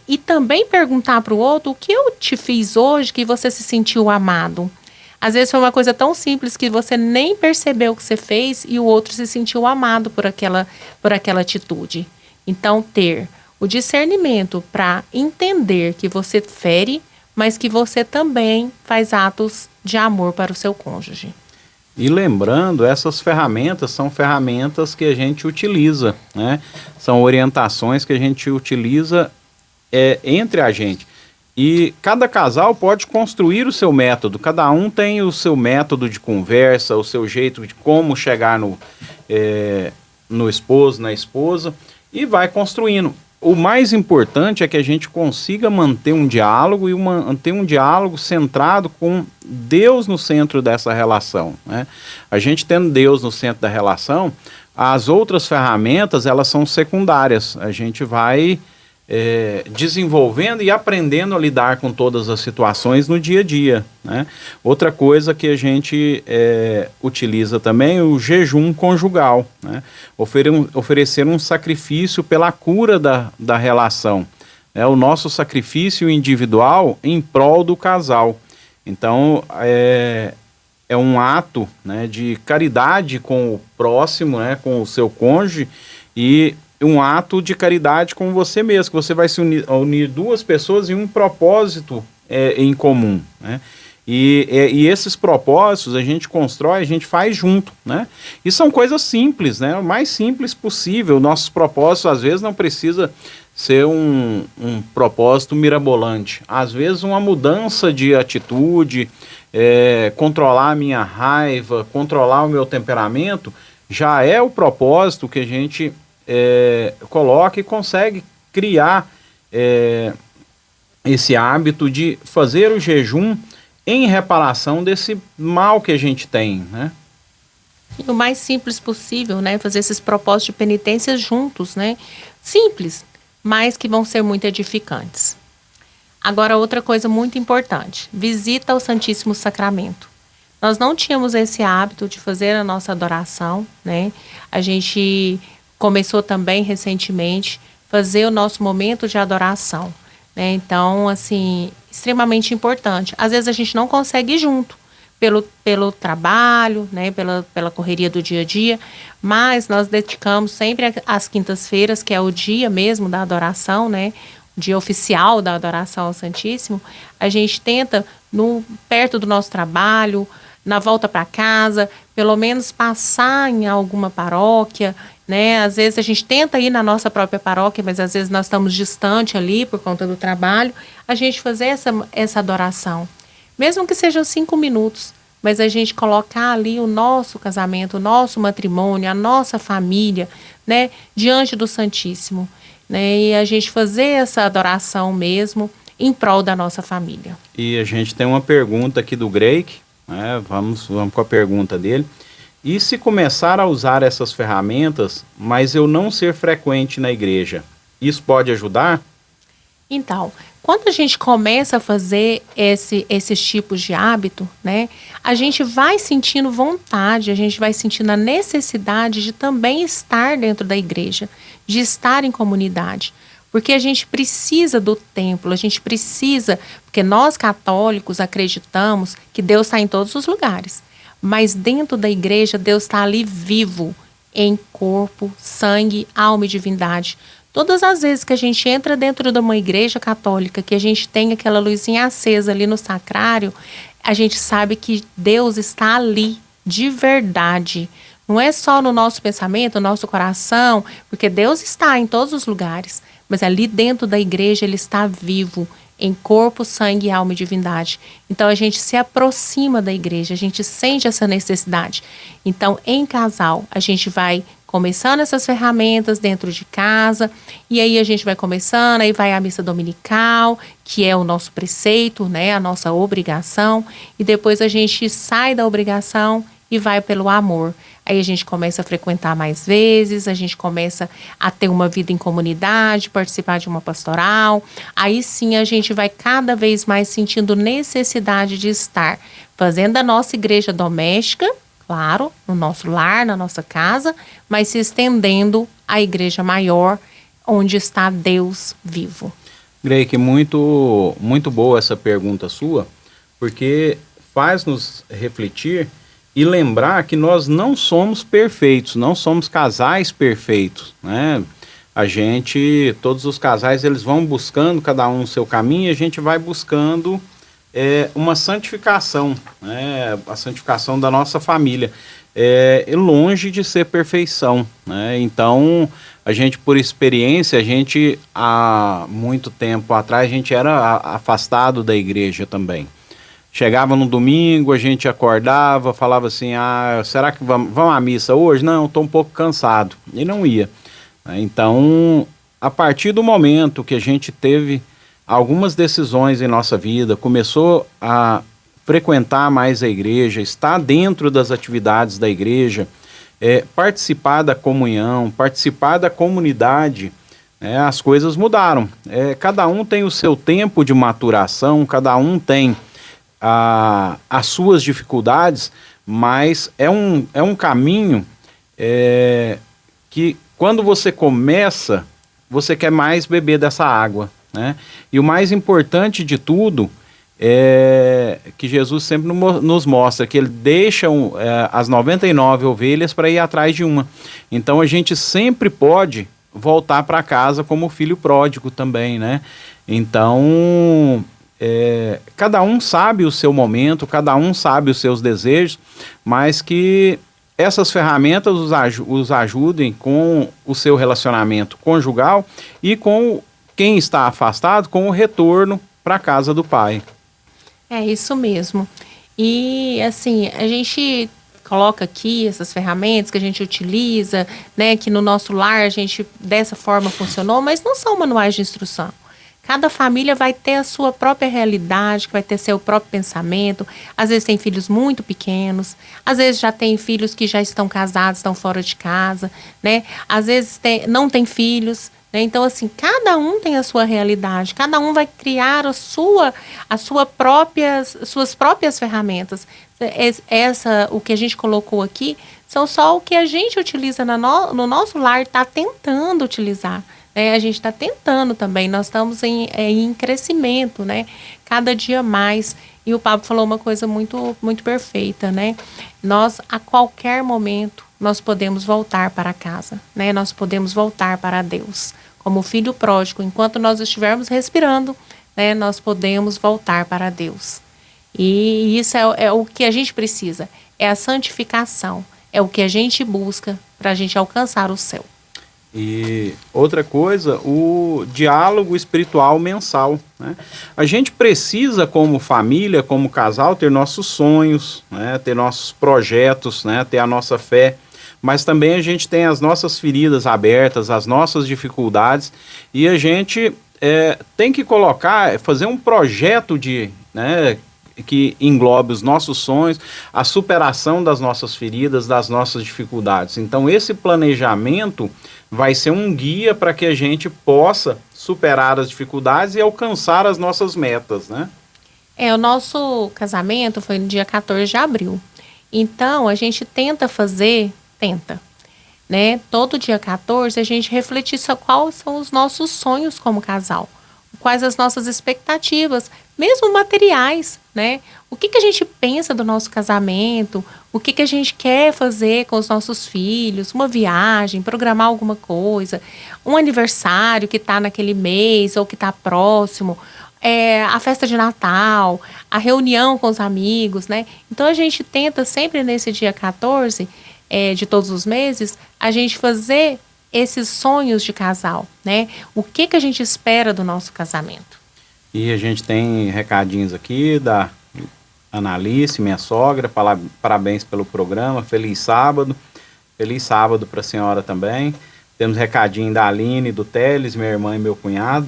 E também perguntar para o outro, o que eu te fiz hoje que você se sentiu amado? Às vezes foi uma coisa tão simples que você nem percebeu que você fez e o outro se sentiu amado por aquela atitude. Então, ter o discernimento para entender que você fere, mas que você também faz atos de amor para o seu cônjuge. E lembrando, essas ferramentas são ferramentas que a gente utiliza, né? São orientações que a gente utiliza entre a gente. E cada casal pode construir o seu método, cada um tem o seu método de conversa, o seu jeito de como chegar no esposo, na esposa, e vai construindo. O mais importante é que a gente consiga manter um diálogo e manter um diálogo centrado com Deus no centro dessa relação, né? A gente tendo Deus no centro da relação, as outras ferramentas, elas são secundárias. A gente vai desenvolvendo e aprendendo a lidar com todas as situações no dia a dia, né? Outra coisa que a gente utiliza também é o jejum conjugal, né? Oferecer um sacrifício pela cura da relação, né? O nosso sacrifício individual em prol do casal. Então, é um ato, né, de caridade com o próximo, né, com o seu cônjuge, e um ato de caridade com você mesmo, que você vai se unir duas pessoas em um propósito em comum, né? E esses propósitos a gente constrói, a gente faz junto, né? E são coisas simples, né? O mais simples possível. Nossos propósitos, às vezes, não precisa ser um propósito mirabolante. Às vezes, uma mudança de atitude, controlar a minha raiva, controlar o meu temperamento, já é o propósito que a gente coloca e consegue criar esse hábito de fazer o jejum em reparação desse mal que a gente tem, né? E o mais simples possível, né? Fazer esses propósitos de penitência juntos, né? Simples, mas que vão ser muito edificantes. Agora, outra coisa muito importante, visita ao Santíssimo Sacramento. Nós não tínhamos esse hábito de fazer a nossa adoração, né? A gente começou também recentemente fazer o nosso momento de adoração, né? Então, assim, extremamente importante. Às vezes a gente não consegue ir junto pelo trabalho, né? Pela correria do dia a dia, mas nós dedicamos sempre às quintas-feiras, que é o dia mesmo da adoração, né? O dia oficial da adoração ao Santíssimo. A gente tenta, perto do nosso trabalho, na volta para casa, pelo menos passar em alguma paróquia, né? Às vezes a gente tenta ir na nossa própria paróquia, mas às vezes nós estamos distante ali por conta do trabalho, a gente fazer essa adoração. Mesmo que sejam 5 minutos, mas a gente colocar ali o nosso casamento, o nosso matrimônio, a nossa família, né? Diante do Santíssimo, né? E a gente fazer essa adoração mesmo em prol da nossa família. E a gente tem uma pergunta aqui do Greik, né? Vamos com a pergunta dele. E se começar a usar essas ferramentas, mas eu não ser frequente na igreja, isso pode ajudar? Então, quando a gente começa a fazer esses tipos de hábito, né, a gente vai sentindo vontade, a gente vai sentindo a necessidade de também estar dentro da igreja, de estar em comunidade. Porque a gente precisa do templo, a gente precisa, porque nós católicos acreditamos que Deus está em todos os lugares. Mas dentro da igreja, Deus está ali vivo, em corpo, sangue, alma e divindade. Todas as vezes que a gente entra dentro de uma igreja católica, que a gente tem aquela luzinha acesa ali no sacrário, a gente sabe que Deus está ali, de verdade. Não é só no nosso pensamento, no nosso coração, porque Deus está em todos os lugares. Mas ali dentro da igreja ele está vivo, em corpo, sangue, alma e divindade. Então a gente se aproxima da igreja, a gente sente essa necessidade. Então em casal a gente vai começando essas ferramentas dentro de casa, e aí a gente vai começando, aí vai a missa dominical, que é o nosso preceito, né, a nossa obrigação, e depois a gente sai da obrigação e vai pelo amor. Aí a gente começa a frequentar mais vezes, a gente começa a ter uma vida em comunidade, participar de uma pastoral. Aí sim a gente vai cada vez mais sentindo necessidade de estar fazendo a nossa igreja doméstica, claro, no nosso lar, na nossa casa, mas se estendendo à igreja maior, onde está Deus vivo. Greik, muito, muito boa essa pergunta sua, porque faz-nos refletir e lembrar que nós não somos perfeitos, não somos casais perfeitos, né? Todos os casais, eles vão buscando cada um o seu caminho, e a gente vai buscando uma santificação, né? A santificação da nossa família, longe de ser perfeição, né? Então, a gente, por experiência, há muito tempo atrás, a gente era afastado da igreja também. Chegava no domingo, a gente acordava, falava assim, será que vamos à missa hoje? Não, estou um pouco cansado. E não ia. Então, a partir do momento que a gente teve algumas decisões em nossa vida, começou a frequentar mais a igreja, estar dentro das atividades da igreja, participar da comunhão, participar da comunidade, as coisas mudaram. Cada um tem o seu tempo de maturação, cada um tem as suas dificuldades, mas é um caminho que quando você começa, você quer mais beber dessa água, né? E o mais importante de tudo é que Jesus sempre nos mostra que ele deixa as 99 ovelhas para ir atrás de uma. Então a gente sempre pode voltar para casa como filho pródigo também, né? Então cada um sabe o seu momento, cada um sabe os seus desejos, mas que essas ferramentas os ajudem com o seu relacionamento conjugal e com quem está afastado, com o retorno para a casa do Pai. É isso mesmo. E assim, a gente coloca aqui, essas ferramentas que a gente utiliza, né, que no nosso lar a gente dessa forma funcionou, mas não são manuais de instrução. Cada família vai ter a sua própria realidade, vai ter seu próprio pensamento. Às vezes tem filhos muito pequenos, às vezes já tem filhos que já estão casados, estão fora de casa, né? Às vezes não tem filhos, né? Então, assim, cada um tem a sua realidade, cada um vai criar suas próprias ferramentas. O que a gente colocou aqui são só o que a gente utiliza no nosso lar, está tentando utilizar. A gente está tentando também, nós estamos em crescimento, né? Cada dia mais. E o Pablo falou uma coisa muito, muito perfeita, né? Nós, a qualquer momento, nós podemos voltar para casa, né? Nós podemos voltar para Deus. Como filho pródigo, enquanto nós estivermos respirando, né? Nós podemos voltar para Deus. E isso é o que a gente precisa, é a santificação, é o que a gente busca para a gente alcançar o céu. E outra coisa, o diálogo espiritual mensal, né? A gente precisa, como família, como casal, ter nossos sonhos, né? Ter nossos projetos, né? Ter a nossa fé, mas também a gente tem as nossas feridas abertas, as nossas dificuldades, e a gente tem que fazer um projeto né, que englobe os nossos sonhos, a superação das nossas feridas, das nossas dificuldades. Então, esse planejamento vai ser um guia para que a gente possa superar as dificuldades e alcançar as nossas metas, né? O nosso casamento foi no dia 14 de abril. Então, a gente tenta, né? Todo dia 14 a gente refletir sobre quais são os nossos sonhos como casal. Quais as nossas expectativas, mesmo materiais, né? O que a gente pensa do nosso casamento, o que a gente quer fazer com os nossos filhos, uma viagem, programar alguma coisa, um aniversário que está naquele mês ou que está próximo, a festa de Natal, a reunião com os amigos, né? Então a gente tenta sempre nesse dia 14 de todos os meses, a gente fazer esses sonhos de casal, né? O que a gente espera do nosso casamento. E a gente tem recadinhos aqui da Analice, minha sogra, parabéns pelo programa, feliz sábado para a senhora também. Temos recadinho da Aline, do Teles, minha irmã e meu cunhado,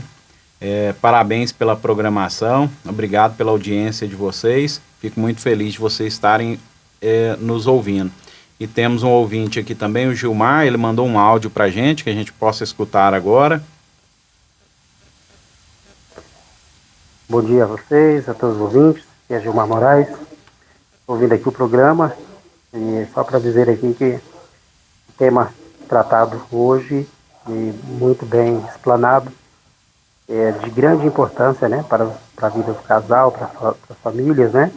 parabéns pela programação, obrigado pela audiência de vocês, fico muito feliz de vocês estarem nos ouvindo. E temos um ouvinte aqui também, o Gilmar, ele mandou um áudio para a gente, que a gente possa escutar agora. Bom dia a vocês, a todos os ouvintes, aqui é Gilmar Moraes, ouvindo aqui o programa, e só para dizer aqui que o tema tratado hoje, e muito bem explanado, é de grande importância, né, para a vida do casal, para as famílias, né,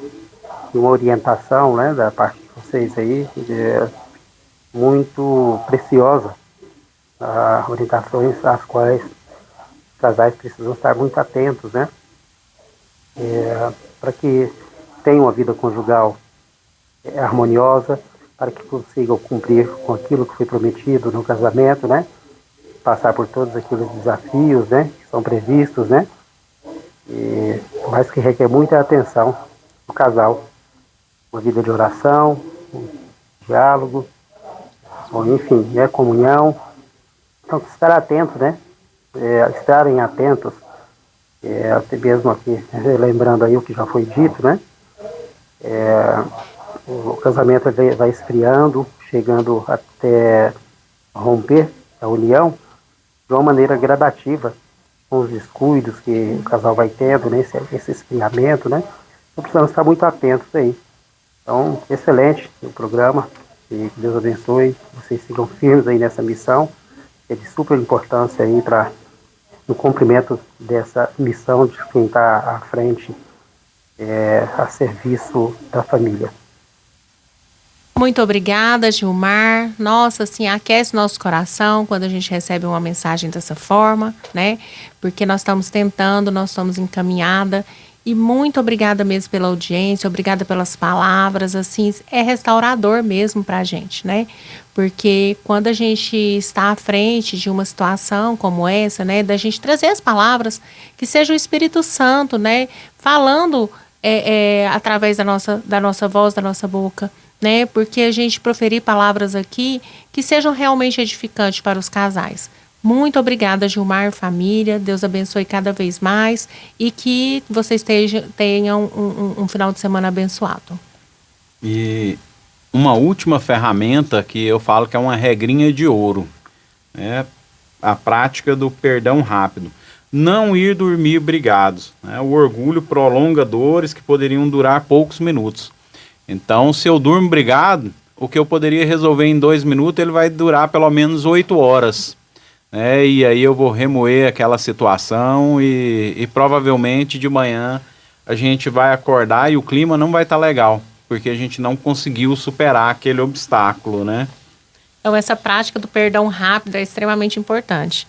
e uma orientação, né, da parte de vocês aí, muito preciosa, orientações às quais os casais precisam estar muito atentos, né, para que tenham uma vida conjugal harmoniosa, para que consigam cumprir com aquilo que foi prometido no casamento, né, passar por todos aqueles desafios, né, que são previstos, né, mas que requer muita atenção do casal, uma vida de oração, diálogo, enfim, né, comunhão. Então, estar atento, né, estarem atentos, até mesmo aqui, lembrando aí o que já foi dito, né, o casamento vai esfriando, chegando até romper a união de uma maneira gradativa, com os descuidos que o casal vai tendo, né, esse esfriamento, né, então precisamos estar muito atentos aí. Então, excelente o programa, e que Deus abençoe, vocês sigam firmes aí nessa missão, que é de super importância aí no cumprimento dessa missão de quem está à frente, a serviço da família. Muito obrigada, Gilmar. Nossa, assim, aquece nosso coração quando a gente recebe uma mensagem dessa forma, né? Porque nós estamos tentando, nós estamos encaminhada. E muito obrigada mesmo pela audiência, obrigada pelas palavras, assim, é restaurador mesmo para a gente, né? Porque quando a gente está à frente de uma situação como essa, né, da gente trazer as palavras, que seja o Espírito Santo, né, falando através da nossa voz, da nossa boca, né? Porque a gente proferir palavras aqui que sejam realmente edificantes para os casais. Muito obrigada, Gilmar, família. Deus abençoe cada vez mais e que vocês tenham um final de semana abençoado. E uma última ferramenta que eu falo que é uma regrinha de ouro, né? A prática do perdão rápido. Não ir dormir brigados, né? O orgulho prolonga dores que poderiam durar poucos minutos. Então, se eu durmo brigado, o que eu poderia resolver em 2 minutos, ele vai durar pelo menos 8 horas. Né? E aí eu vou remoer aquela situação e provavelmente de manhã a gente vai acordar e o clima não vai estar legal, porque a gente não conseguiu superar aquele obstáculo, né? Então, essa prática do perdão rápido é extremamente importante.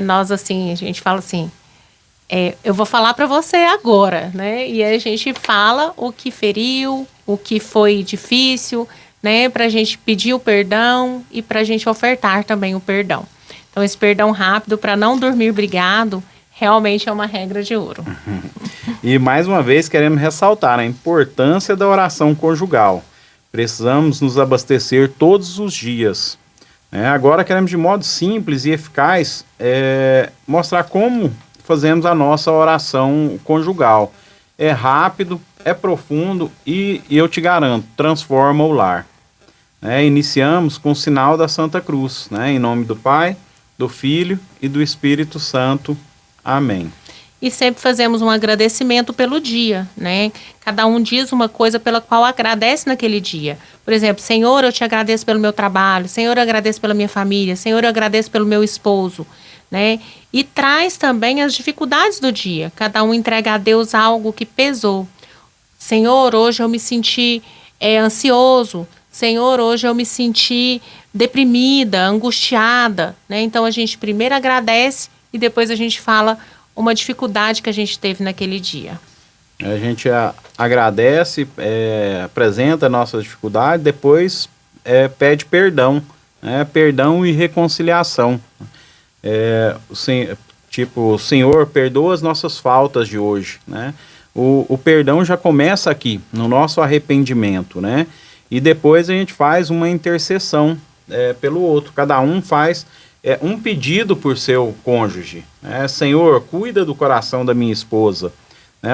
Nós, assim, a gente fala assim, eu vou falar para você agora, né? E aí a gente fala o que feriu, o que foi difícil, né? Para a gente pedir o perdão e para a gente ofertar também o perdão. Então, esse perdão rápido para não dormir brigado realmente é uma regra de ouro. E mais uma vez queremos ressaltar a importância da oração conjugal. Precisamos nos abastecer todos os dias. Agora queremos de modo simples e eficaz mostrar como fazemos a nossa oração conjugal. É rápido, é profundo e eu te garanto, transforma o lar. Iniciamos com o sinal da Santa Cruz, em nome do Pai, do Filho e do Espírito Santo. Amém. E sempre fazemos um agradecimento pelo dia, né? Cada um diz uma coisa pela qual agradece naquele dia. Por exemplo, Senhor, eu te agradeço pelo meu trabalho. Senhor, eu agradeço pela minha família. Senhor, eu agradeço pelo meu esposo, né? E traz também as dificuldades do dia. Cada um entrega a Deus algo que pesou. Senhor, hoje eu me senti ansioso. Senhor, hoje eu me senti deprimida, angustiada, né? Então a gente primeiro agradece e depois a gente fala uma dificuldade que a gente teve naquele dia. A gente agradece, apresenta a nossa dificuldade, depois pede perdão, perdão e reconciliação. Senhor, perdoa as nossas faltas de hoje, né? O perdão já começa aqui, no nosso arrependimento, né? E depois a gente faz uma intercessão pelo outro, cada um faz um pedido por seu cônjuge. Senhor, cuida do coração da minha esposa.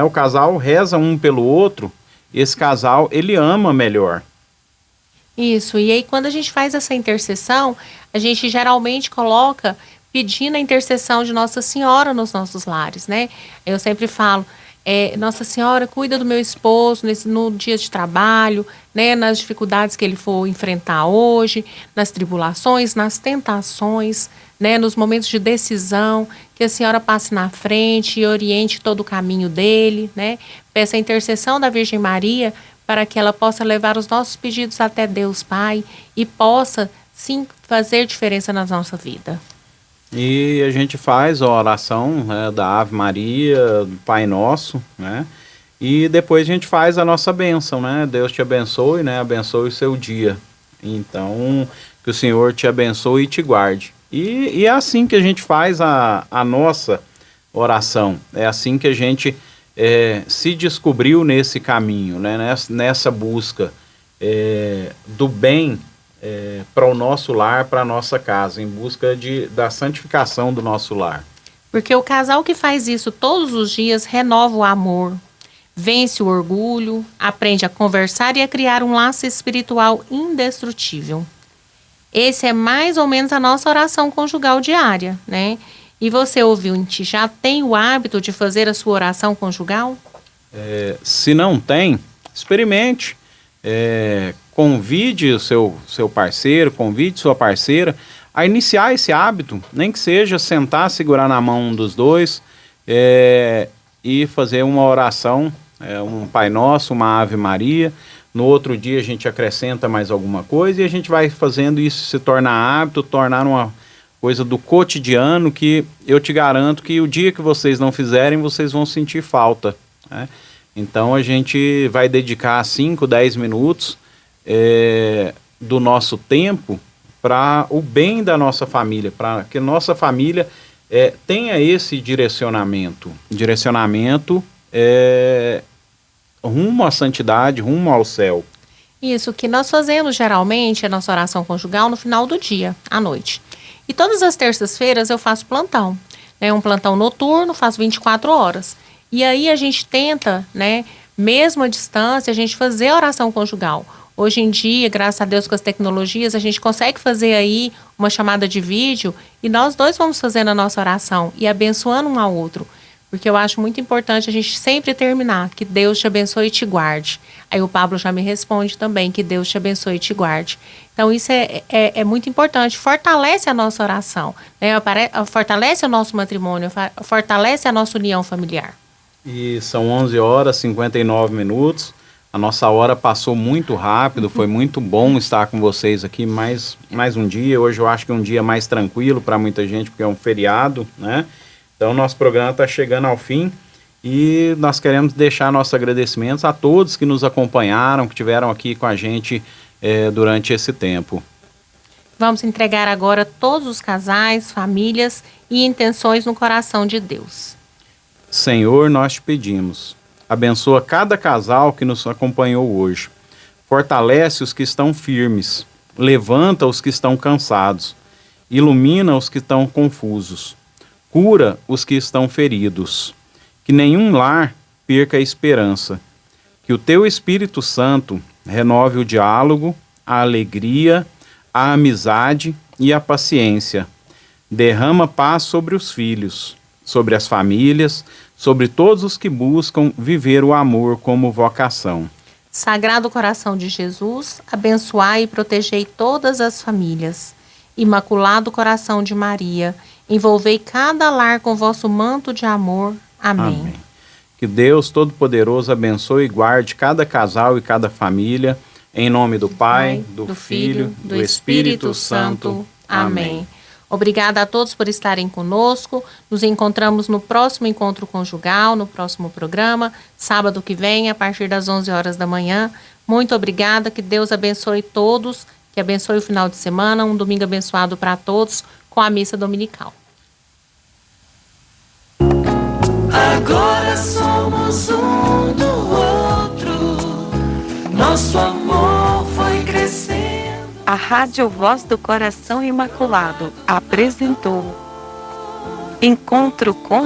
O casal reza um pelo outro, esse casal, ele ama melhor. Isso, e aí quando a gente faz essa intercessão, a gente geralmente coloca pedindo a intercessão de Nossa Senhora nos nossos lares, né? Eu sempre falo, Nossa Senhora, cuida do meu esposo no dia de trabalho, né, nas dificuldades que ele for enfrentar hoje, nas tribulações, nas tentações, né, nos momentos de decisão, que a Senhora passe na frente e oriente todo o caminho dele, né? Peça a intercessão da Virgem Maria para que ela possa levar os nossos pedidos até Deus Pai e possa, sim, fazer diferença na nossa vida. E a gente faz a oração da Ave Maria, do Pai Nosso, né? E depois a gente faz a nossa bênção, né? Deus te abençoe, né? Abençoe o seu dia. Então, que o Senhor te abençoe e te guarde. E é assim que a gente faz a nossa oração. É assim que a gente se descobriu nesse caminho, né? Nessa busca do bem para o nosso lar, para a nossa casa, em busca da santificação do nosso lar. Porque o casal que faz isso todos os dias renova o amor, vence o orgulho, aprende a conversar e a criar um laço espiritual indestrutível. Esse é mais ou menos a nossa oração conjugal diária, né? E você, ouvinte, já tem o hábito de fazer a sua oração conjugal? Se não tem, experimente. Convide o seu parceiro, convide sua parceira a iniciar esse hábito, nem que seja sentar, segurar na mão um dos dois e fazer uma oração, um Pai Nosso, uma Ave Maria. No outro dia a gente acrescenta mais alguma coisa e a gente vai fazendo isso se tornar hábito, tornar uma coisa do cotidiano que eu te garanto que o dia que vocês não fizerem, vocês vão sentir falta, né? Então a gente vai dedicar 5, 10 minutos do nosso tempo para o bem da nossa família, para que nossa família tenha esse direcionamento rumo à santidade, rumo ao céu. Isso, que nós fazemos geralmente a nossa oração conjugal no final do dia, à noite. E todas as terças-feiras eu faço plantão, né? Um plantão noturno, faço 24 horas. E aí a gente tenta, né, mesmo à distância, a gente fazer a oração conjugal. Hoje em dia, graças a Deus com as tecnologias, a gente consegue fazer aí uma chamada de vídeo e nós dois vamos fazendo a nossa oração e abençoando um ao outro. Porque eu acho muito importante a gente sempre terminar, que Deus te abençoe e te guarde. Aí o Pablo já me responde também, que Deus te abençoe e te guarde. Então isso é muito importante, fortalece a nossa oração, né? Fortalece o nosso matrimônio, fortalece a nossa união familiar. E são 11 horas e 59 minutos. A nossa hora passou muito rápido, foi muito bom estar com vocês aqui mais um dia. Hoje eu acho que é um dia mais tranquilo para muita gente, porque é um feriado, né? Então, nosso programa está chegando ao fim e nós queremos deixar nossos agradecimentos a todos que nos acompanharam, que estiveram aqui com a gente durante esse tempo. Vamos entregar agora todos os casais, famílias e intenções no coração de Deus. Senhor, nós te pedimos, abençoa cada casal que nos acompanhou hoje. Fortalece os que estão firmes, levanta os que estão cansados, ilumina os que estão confusos. Cura os que estão feridos, que nenhum lar perca a esperança, que o teu Espírito Santo renove o diálogo, a alegria, a amizade e a paciência. Derrama paz sobre os filhos, sobre as famílias, sobre todos os que buscam viver o amor como vocação. Sagrado Coração de Jesus, abençoai e protegei todas as famílias. Imaculado Coração de Maria, envolvei cada lar com vosso manto de amor. Amém. Amém. Que Deus Todo-Poderoso abençoe e guarde cada casal e cada família, em nome do Pai, do Filho, do Espírito Santo. Amém. Obrigada a todos por estarem conosco. Nos encontramos no próximo encontro conjugal, no próximo programa, sábado que vem, a partir das 11 horas da manhã. Muito obrigada, que Deus abençoe todos, que abençoe o final de semana, um domingo abençoado para todos, com a missa dominical. Agora somos um do outro, nosso amor foi crescendo. A Rádio Voz do Coração Imaculado apresentou Encontro com